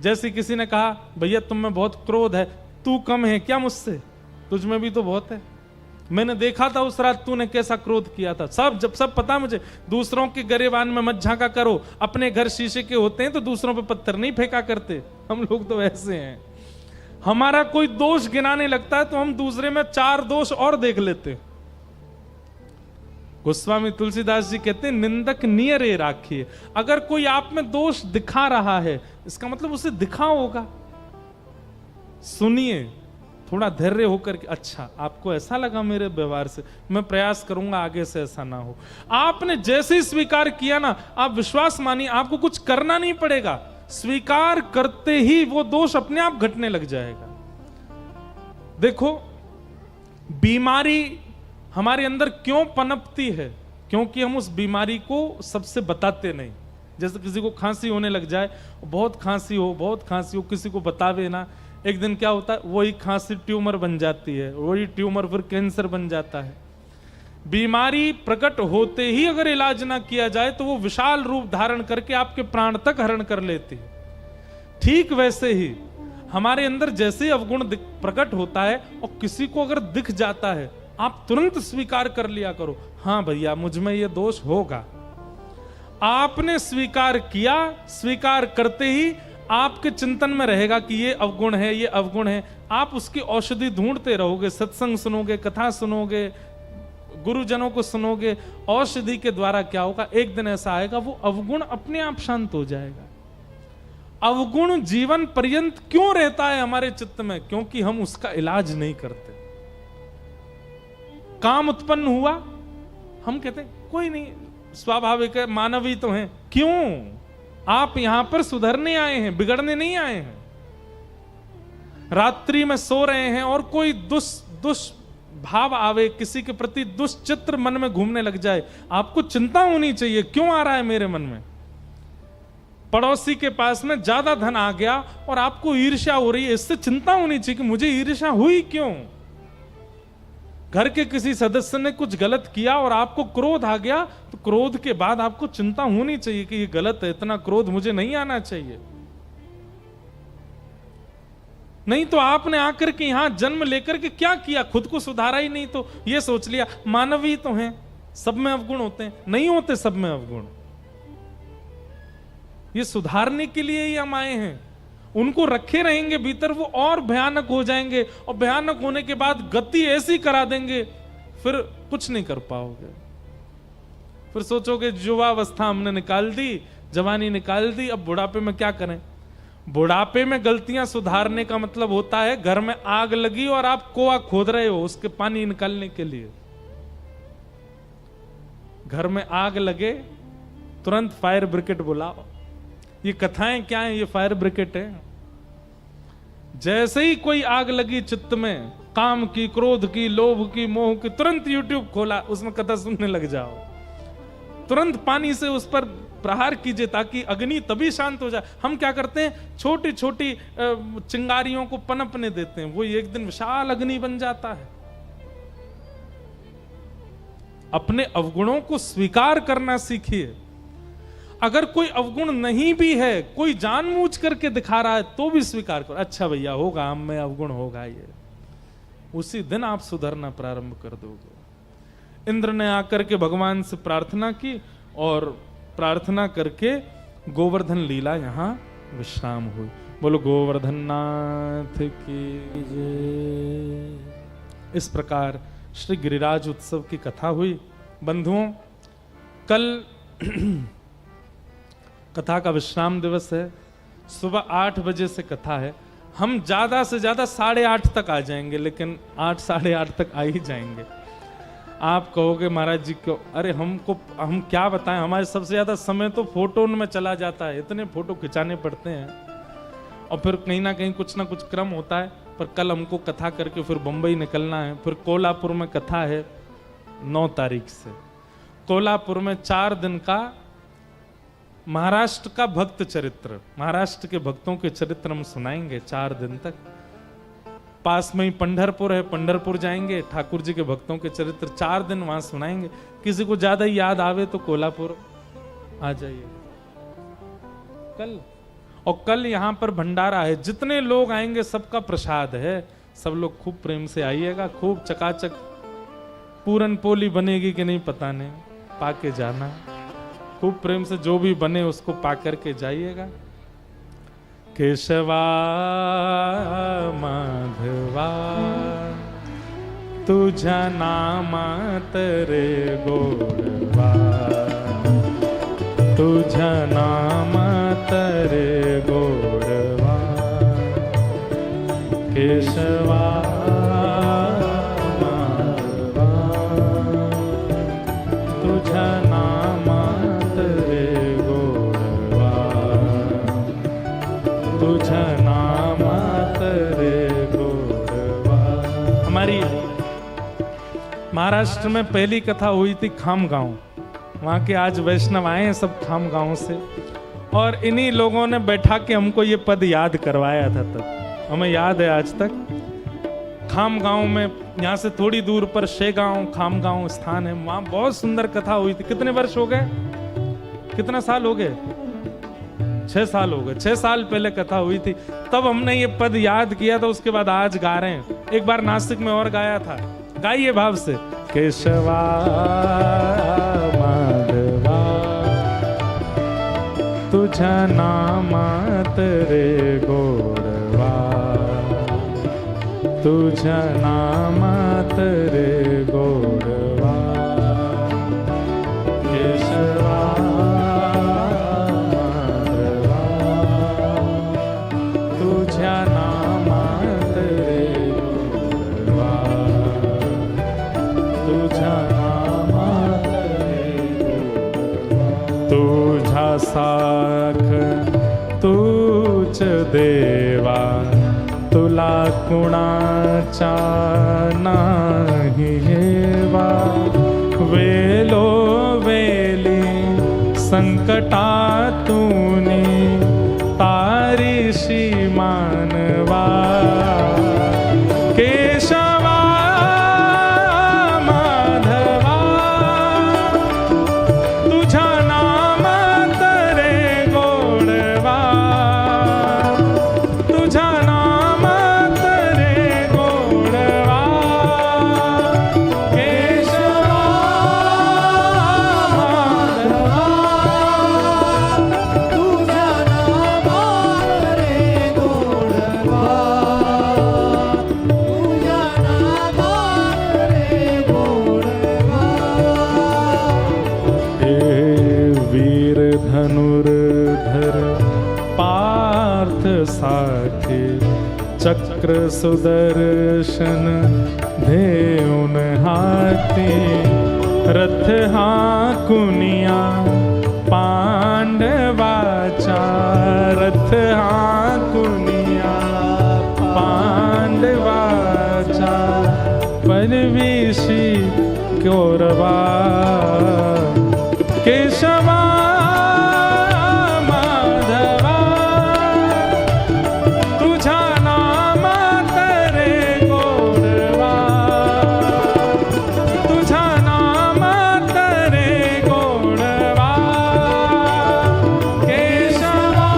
जैसे किसी ने कहा भैया तुम में बहुत क्रोध है, तू कम है क्या मुझसे, तुझ में भी तो बहुत है, मैंने देखा था उस रात तूने कैसा क्रोध किया था, सब पता है मुझे। दूसरों के गरेबान में मत झांका करो, अपने घर शीशे के होते हैं तो दूसरों पे पत्थर नहीं फेंका करते, हम लोग तो ऐसे हैं। हमारा कोई दोष गिनाने लगता है तो हम दूसरे में 4 दोष और देख लेते हैं। गोस्वामी तुलसीदास जी कहते हैं निंदक नियरे राखिए। अगर कोई आप में दोष दिखा रहा है, इसका मतलब उसे दिखा होगा, सुनिए थोड़ा धैर्य होकर के, अच्छा आपको ऐसा लगा मेरे व्यवहार से, मैं प्रयास करूंगा आगे से ऐसा ना हो। आपने जैसे ही स्वीकार किया ना, आप विश्वास मानिए आपको कुछ करना नहीं पड़ेगा, स्वीकार करते ही वो दोष अपने आप घटने लग जाएगा। देखो बीमारी हमारे अंदर क्यों पनपती है, क्योंकि हम उस बीमारी को सबसे बताते नहीं। जैसे किसी को खांसी होने लग जाए, बहुत खांसी हो, किसी को बतावे ना, एक दिन क्या होता है, वही खांसी ट्यूमर बन जाती है, वही ट्यूमर फिर कैंसर बन जाता है। बीमारी प्रकट होते ही अगर इलाज ना किया जाए तो वो विशाल रूप धारण करके आपके प्राण तक हरण कर लेती है। ठीक वैसे ही हमारे अंदर जैसे अवगुण प्रकट होता है और किसी को अगर दिख जाता है, आप तुरंत स्वीकार कर लिया करो, हाँ भैया मुझ में ये दोष होगा। आपने स्वीकार किया, स्वीकार करते ही आपके चिंतन में रहेगा कि ये अवगुण है, ये अवगुण है। आप उसकी औषधि ढूंढते रहोगे, सत्संग सुनोगे, कथा सुनोगे, गुरुजनों को सुनोगे। औषधि के द्वारा क्या होगा, एक दिन ऐसा आएगा वो अवगुण अपने आप शांत हो जाएगा। अवगुण जीवन पर्यंत क्यों रहता है हमारे चित्त में, क्योंकि हम उसका इलाज नहीं करते। काम उत्पन्न हुआ, हम कहते हैं कोई नहीं, स्वाभाविक है, मानव ही तो हैं। क्यों? आप यहां पर सुधरने आए हैं, बिगड़ने नहीं आए हैं। रात्रि में सो रहे हैं और कोई दुष्भाव आवे, किसी के प्रति दुष्चित्र मन में घूमने लग जाए, आपको चिंता होनी चाहिए, क्यों आ रहा है मेरे मन में। पड़ोसी के पास में ज्यादा धन आ गया और आपको ईर्ष्या हो रही है, इससे चिंता होनी चाहिए कि मुझे ईर्ष्या हुई क्यों। घर के किसी सदस्य ने कुछ गलत किया और आपको क्रोध आ गया, तो क्रोध के बाद आपको चिंता होनी चाहिए कि ये गलत है, इतना क्रोध मुझे नहीं आना चाहिए। नहीं तो आपने आकर के यहां जन्म लेकर के क्या किया, खुद को सुधारा ही नहीं, तो ये सोच लिया मानव ही तो हैं, सब में अवगुण होते हैं। नहीं होते सब में अवगुण, ये सुधारने के लिए ही हम आए हैं। उनको रखे रहेंगे भीतर, वो और भयानक हो जाएंगे, और भयानक होने के बाद गति ऐसी करा देंगे फिर कुछ नहीं कर पाओगे। फिर सोचोगे युवावस्था हमने निकाल दी, जवानी निकाल दी, अब बुढ़ापे में क्या करें। बुढ़ापे में गलतियां सुधारने का मतलब होता है घर में आग लगी और आप कुआं खोद रहे हो उसके पानी निकालने के लिए। घर में आग लगे तुरंत फायर ब्रिगेड बुलाओ। ये कथाएं क्या है, ये फायर ब्रिगेड है। जैसे ही कोई आग लगी चित्त में, काम की, क्रोध की, लोभ की, मोह की, तुरंत यूट्यूब खोला, उसमें कथा सुनने लग जाओ। तुरंत पानी से उस पर प्रहार कीजिए ताकि अग्नि तभी शांत हो जाए। हम क्या करते हैं, छोटी छोटी चिंगारियों को पनपने देते हैं, वो एक दिन विशाल अग्नि बन जाता है। अपने अवगुणों को स्वीकार करना सीखिए। अगर कोई अवगुण नहीं भी है, कोई जानबूझ करके दिखा रहा है, तो भी स्वीकार करो। अच्छा भैया होगा, हम में अवगुण होगा, ये उसी दिन आप सुधरना प्रारंभ कर दोगे। इंद्र ने आकर के भगवान से प्रार्थना की और प्रार्थना करके गोवर्धन लीला यहां विश्राम हुई। बोलो गोवर्धन नाथ की जय। इस प्रकार श्री गिरिराज उत्सव की कथा हुई। बंधुओं, कल कथा का विश्राम दिवस है, सुबह 8 बजे से कथा है। हम ज्यादा से ज्यादा 8:30 तक आ जाएंगे, लेकिन 8 साढ़े 8 तक आ ही जाएंगे। आप कहोगे महाराज जी क्यों? अरे हम क्या बताएं, हमारे सबसे ज्यादा समय तो फोटो में चला जाता है, इतने फोटो खिंचाने पड़ते हैं और फिर कहीं ना कहीं कुछ ना कुछ क्रम होता है। पर कल हमको कथा करके फिर बंबई निकलना है, फिर कोल्हापुर में कथा है 9 तारीख से। कोल्हापुर में 4 दिन का महाराष्ट्र का भक्त चरित्र, महाराष्ट्र के भक्तों के चरित्र हम सुनाएंगे 4 दिन तक। पास में ही पंढरपुर है, पंढरपुर जाएंगे, ठाकुर जी के भक्तों के चरित्र 4 दिन वहां सुनाएंगे। किसी को ज्यादा याद आवे तो कोल्हापुर आ जाइए कल। और कल यहाँ पर भंडारा है, जितने लोग आएंगे सबका प्रसाद है, सब लोग खूब प्रेम से आइएगा, खूब चकाचक पूरन पोली बनेगी कि नहीं पता नहीं, पाके जाना, खूब प्रेम से जो भी बने उसको पा करके जाइएगा। केशवा माधवा तुझा नामा तरे गोडवा, तुझा नामा तरे गोडवा, केशवा माधवा तुझा नामा तरे गोडवा, तुझा नामा तरे गोडवा। हमारी महाराष्ट्र में पहली कथा हुई थी खामगांव, वहाँ के आज वैष्णव आए हैं सब खामगांव से, और इन्हीं लोगों ने बैठा के हमको ये पद याद करवाया था, तब हमें याद है आज तक। खामगांव में यहाँ से थोड़ी दूर पर शेगांव खामगांव स्थान है, वहाँ बहुत सुंदर कथा हुई थी। कितने वर्ष हो गए, कितना साल हो गए? 6 साल हो गए। 6 साल पहले कथा हुई थी, तब हमने ये पद याद किया था, उसके बाद आज गा रहे हैं। एक बार नासिक में और गाया था, गाइए भाव से। केशवा माधवा तुझा नामा तरे गोडवा, तुझा नामा तरे गोडवा, केशवा माधवा तुझा नामा तरे गोडवा, तुझा नामा तरे गोडवा। तुझा साख तूच देवा, तुला कुणाचा नाही हेवा, वेलो वेली संकटातूनी तारीशी मानवा, केशवा माधवा तुझा नामा तरे गोडवा, तुझा नामा तरे गोडवा, केशवा माधवा तुझा नामा तरे गोडवा, तुझा नामा तरे गोडवा। हे वीर धनुर्धर पार्थ साखे, चक्र सुदर्शन धेऊन हाती, रथ हाकुनिया पांडवाचा, रथ हाकुनिया पांडवाचा, परवीशी कौरवा, केशवा माधवा तुझा नामा तरे गोडवा, तुझा नामा तरे गोडवा, केशवा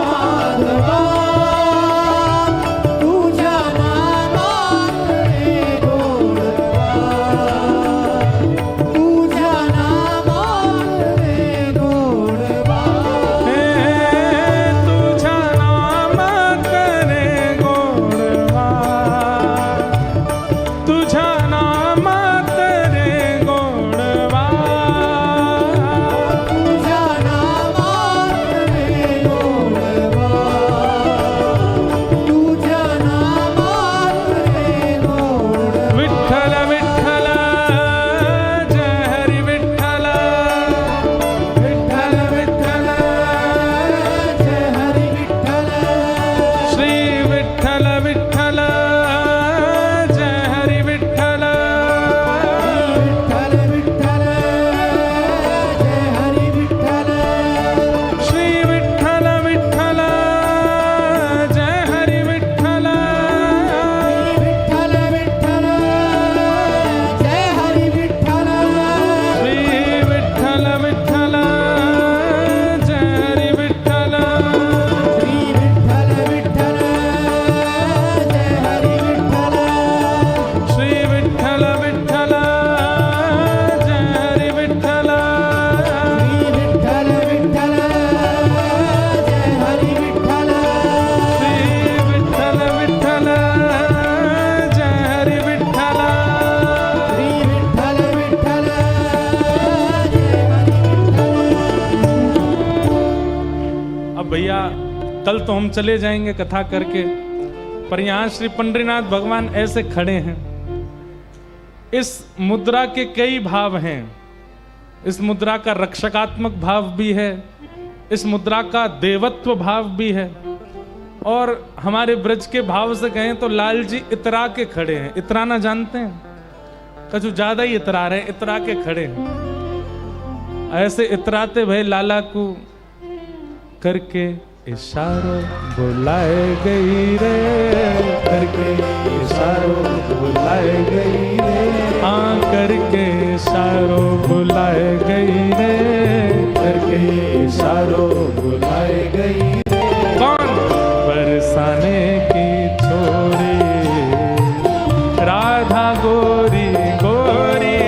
माधवा तुझा नामा तरे गोडवा, अब भैया कल तो हम चले जाएंगे कथा करके, पर यहाँ श्री पंडरीनाथ भगवान ऐसे खड़े हैं। इस मुद्रा के कई भाव हैं। इस मुद्रा का रक्षकात्मक भाव भी है, इस मुद्रा का देवत्व भाव भी है, और हमारे ब्रज के भाव से कहें तो लाल जी इतरा के खड़े हैं। इतराना जानते हैं? कछु ज्यादा ही इतरा रहे, इतरा के खड़े हैं। ऐसे इतराते भय लाला को करके इशारों बुलाए गई रे, करके इशारों बुलाए गई रे, हाँ करके इशारों बुलाए गई रे, करके इशारों बुलाए गई रे। कौन? बरसाने की छोरी राधा गोरी गोरी,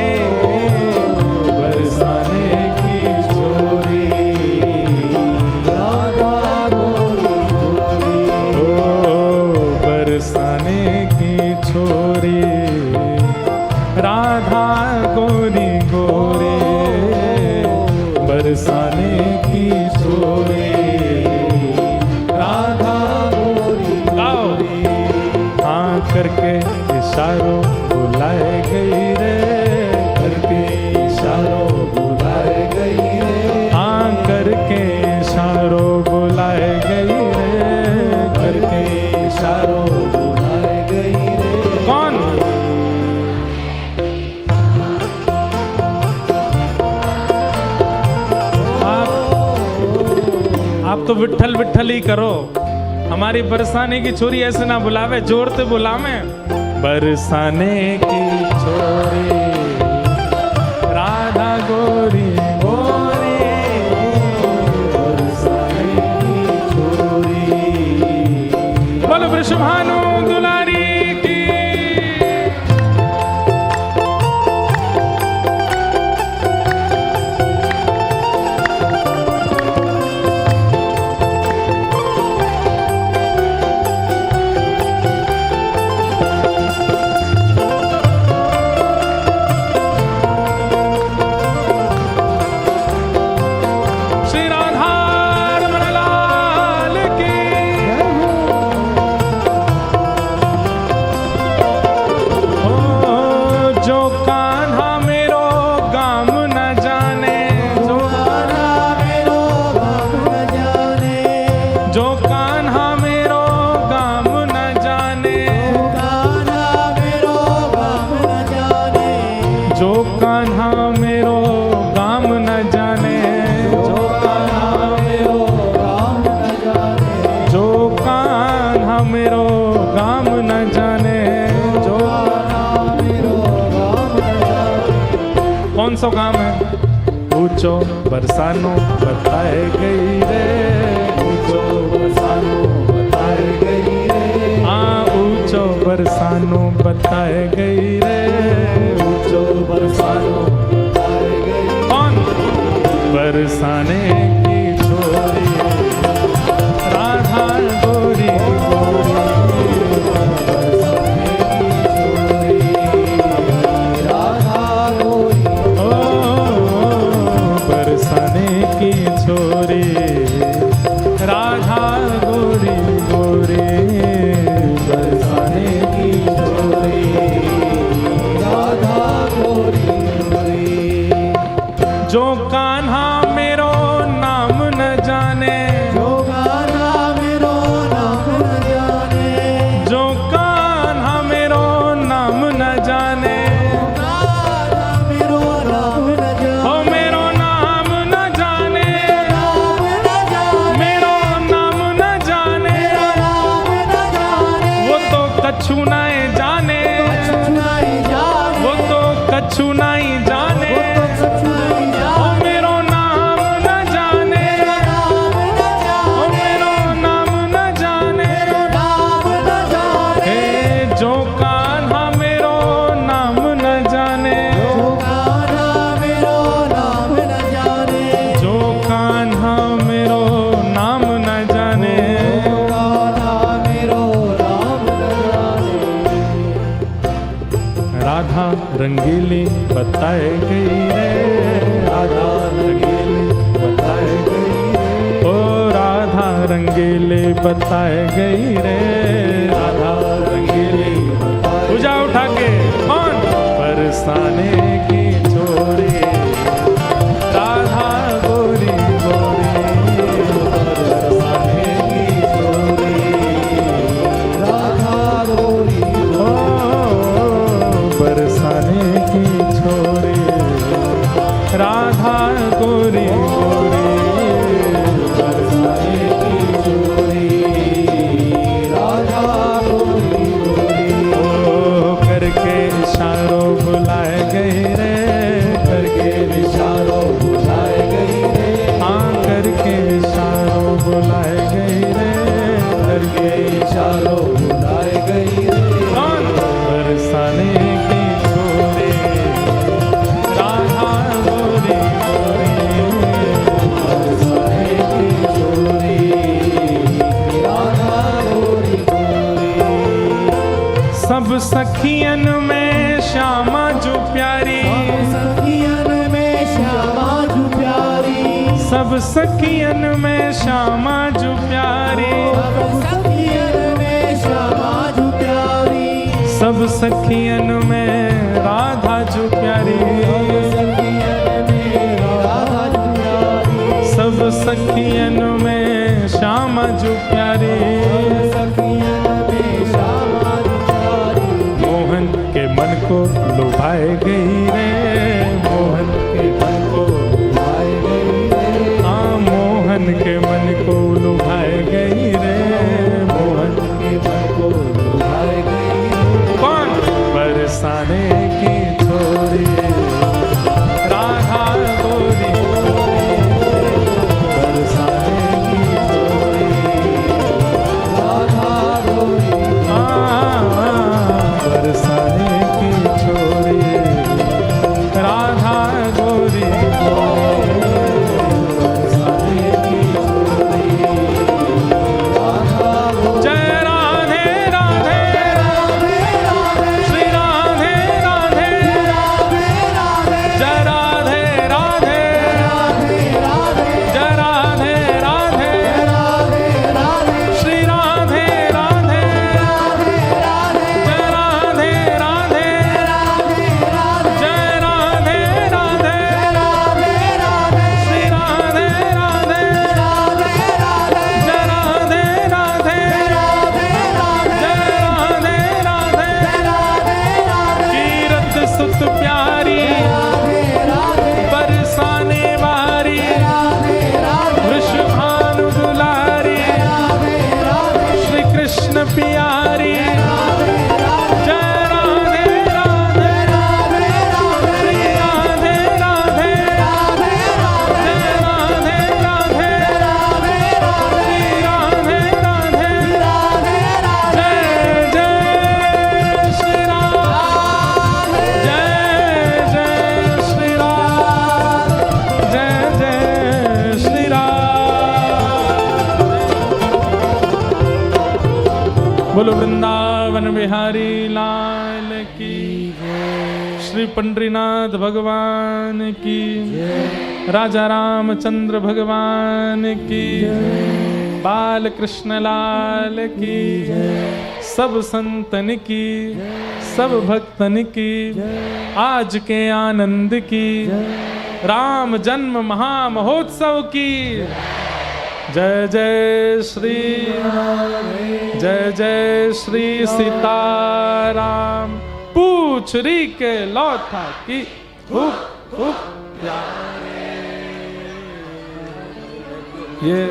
बरसाने की छोरी राधा गोरी गोरी, ओ बरसाने की छोरी राधा गोरी गोरी, बरसाने की छोरी राधा गोरी गोरी, हाँ करके इशारों बुलाए गई रे, करके इशारों बुलाए गई रे, हाँ करके इशारों बुलाए गई रे, करके इशारों बुलाए गई रे। कौन? आप तो विठल विठल ही करो, हमारी बरसाने की छोरी ऐसे ना बुलावे, जोर से बुलावे। बरसाने की छोरी राधा गोरी गोरी, बरसाने की छोरी। बोलो वृषभानु दुलारी की। कौन सा काम है? ऊंचो बरसानो बताए गई रे, ऊंचो बरसानो बताए गई रे, हाँ ऊंचो बरसानो बताए गई रे, ऊंचो बरसानो बताए गई। कौन? बरसाने की छोरी राधा गोरी गोरी, की छोरी राधा गोरी गोरी, बरसाने की छोरी राधा गोरी गोरी। जो कान्हा मेरो नाम न जाने, जो कान्हा मेरो नाम न जाने, जो कान्हा मेरो नाम न जाने, कछु नहीं जाने, वो तो कछु नहीं जाने, ओ मेरो नाम न जाने, ओ मेरो नाम न जाने, हे जो कान्हा मेरो नाम न जाने, जो कान्हा मेरो नाम न जाने, जो कान्हा मेरो नाम न जाने, राधा रंगीली बताए गई रे, राधा रंगीली बताए गई रे, ओ राधा रंगीले बताए गई रे, राधा रंगीली पूजा उठा के कौन बरसाने की छोरी, राधा गोरी गोरी बरसाने की छोरी, राधा गोरी ओ बरसाने की छोरी, राधा गोरी गोरी बरसाने की छोरी, राधा गोरी गोरी ओ करके इशारों बुलाए गए रे, करके इशारों बुलाए गई रे, हाँ करके इशारों बुलाए गए रे, करके इशारों बुलाए गई रे, कौन बरसाने की छोरी, राधा गोरी गोरी बरसाने की छोरी, राधा गोरी गोरी सब सखियन में श्यामा जो प्यारी, सखियन में श्यामा जो प्यारी, सब सखियन में श्यामा जो प्यारी, सखियन में श्यामा जो प्यारी, सब सखियन में राधा जो प्यारी, सखियन में राधा जो प्यारी, सब सखियन में श्यामा जो प्यारी, सखियन में श्यामा जो प्यारी, मोहन के मन को लुभाए गई रे, मोहन के मन को, बुलाए गई रे, हाँ मोहन के मन को लुभाए गई रे, मोहन के मन को बुलाए गई रे, कौन बरसाने की छोरी, राधा गोरी बरसाने की छोरी, राधा गोरी बरसाने की छोरी, राधा गोरी बरसाने की छोरी, राधा गोरी जय राधे राधे श्री राधे राधे, जय राधे राधे जय राधे राधे श्री राधे राधे, जय राधे राधे जय राधे राधे श्री राधे राधे, जय राधे राधे जय राधे राधे कीरत सुत प्यारी, बरसाने वारी, वृषभानु दुलारी, श्री कृष्ण प्यारी, जय राधे राधे श्री राधे राधे, जय राधे राधे श्री राधे राधे, जय जय श्री राम, जय जय श्री राम, जय जय श्री राम। बोलो वृंदावन बिहारी लाल की, श्री पंडरीनाथ भगवान की, राजा रामचंद्र भगवान की, बाल कृष्ण लाल की, सब संतन की, सब भक्तन की, आज के आनंद की, राम जन्म महामहोत्सव की, जय जय श्री, जय जय श्री सीताराम, पूछ री के लौथा की खूब खूब ये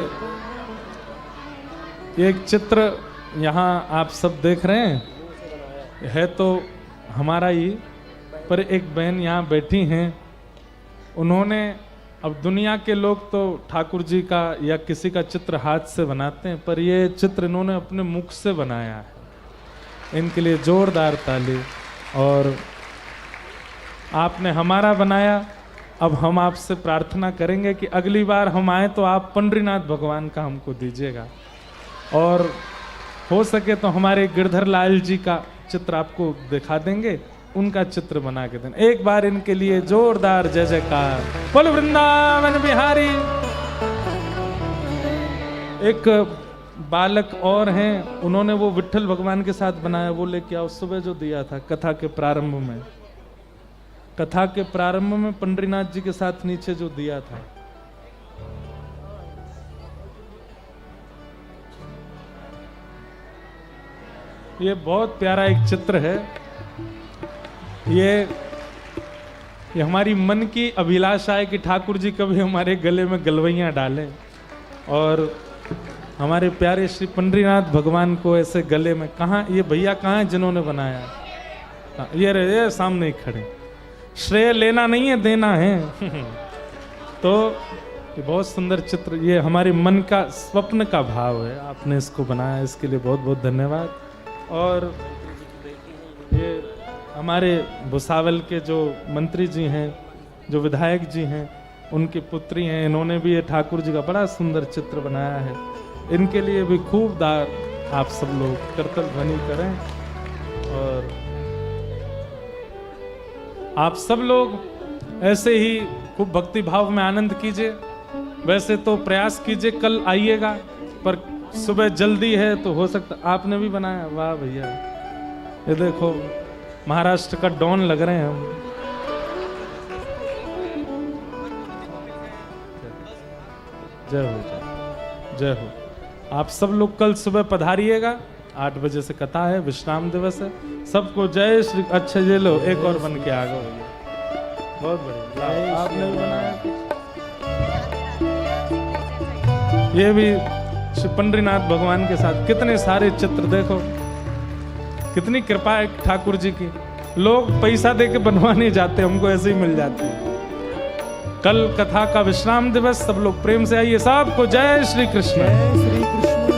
एक चित्र यहाँ आप सब देख रहे हैं, है तो हमारा ही, पर एक बहन यहाँ बैठी हैं, उन्होंने, अब दुनिया के लोग तो ठाकुर जी का या किसी का चित्र हाथ से बनाते हैं, पर ये चित्र इन्होंने अपने मुख से बनाया है। इनके लिए जोरदार ताली। और आपने हमारा बनाया, अब हम आपसे प्रार्थना करेंगे कि अगली बार हम आए तो आप पंडरीनाथ भगवान का हमको दीजिएगा, और हो सके तो हमारे गिरधर लाल जी का चित्र आपको दिखा देंगे, उनका चित्र बना के देना। एक बार इनके लिए जोरदार जय जयकार। बोलो वृंदावन बिहारी। एक बालक और हैं, उन्होंने वो विट्ठल भगवान के साथ बनाया, वो लेके आओ। सुबह जो दिया था कथा के प्रारंभ में, कथा के प्रारंभ में पंडरीनाथ जी के साथ नीचे जो दिया था, ये बहुत प्यारा एक चित्र है। ये हमारी मन की अभिलाषा है कि ठाकुर जी कभी हमारे गले में गलवैयां डालें और हमारे प्यारे श्री पंडरीनाथ भगवान को ऐसे गले में। कहाँ ये भैया कहाँ हैं जिन्होंने बनाया? ये रहे, ये सामने ही खड़े। श्रेय लेना नहीं है, देना है। तो ये बहुत सुंदर चित्र, ये हमारे मन का स्वप्न का भाव है, आपने इसको बनाया, इसके लिए बहुत बहुत धन्यवाद। और ये हमारे भुसावल के जो मंत्री जी हैं, जो विधायक जी हैं, उनकी पुत्री हैं, इन्होंने भी ये ठाकुर जी का बड़ा सुंदर चित्र बनाया है। इनके लिए भी खूब आप सब लोग करतल ध्वनि करें और आप सब लोग ऐसे ही खूब भक्ति भाव में आनंद कीजिए। वैसे तो प्रयास कीजिए, कल आइएगा, पर सुबह जल्दी है तो हो सकता। आपने भी बनाया, वाह भैया, ये देखो महाराष्ट्र का डॉन लग रहे हैं हम। जय हो, जय हो। आप सब लोग कल सुबह पधारिएगा, 8 बजे से कथा है, विश्राम दिवस है। सबको जय श्री। अच्छा ये लो, एक और बन के आ गए भैया, बहुत बढ़िया। आपने भी बनाया ये भी श्री पंडरीनाथ भगवान के साथ। कितने सारे चित्र देखो, कितनी कृपा है ठाकुर जी की। लोग पैसा दे के बनवाने जाते, हमको ऐसे ही मिल जाते हैं। कल कथा का विश्राम दिवस, सब लोग प्रेम से आइए। सबको जय श्री कृष्ण। जय श्री कृष्ण।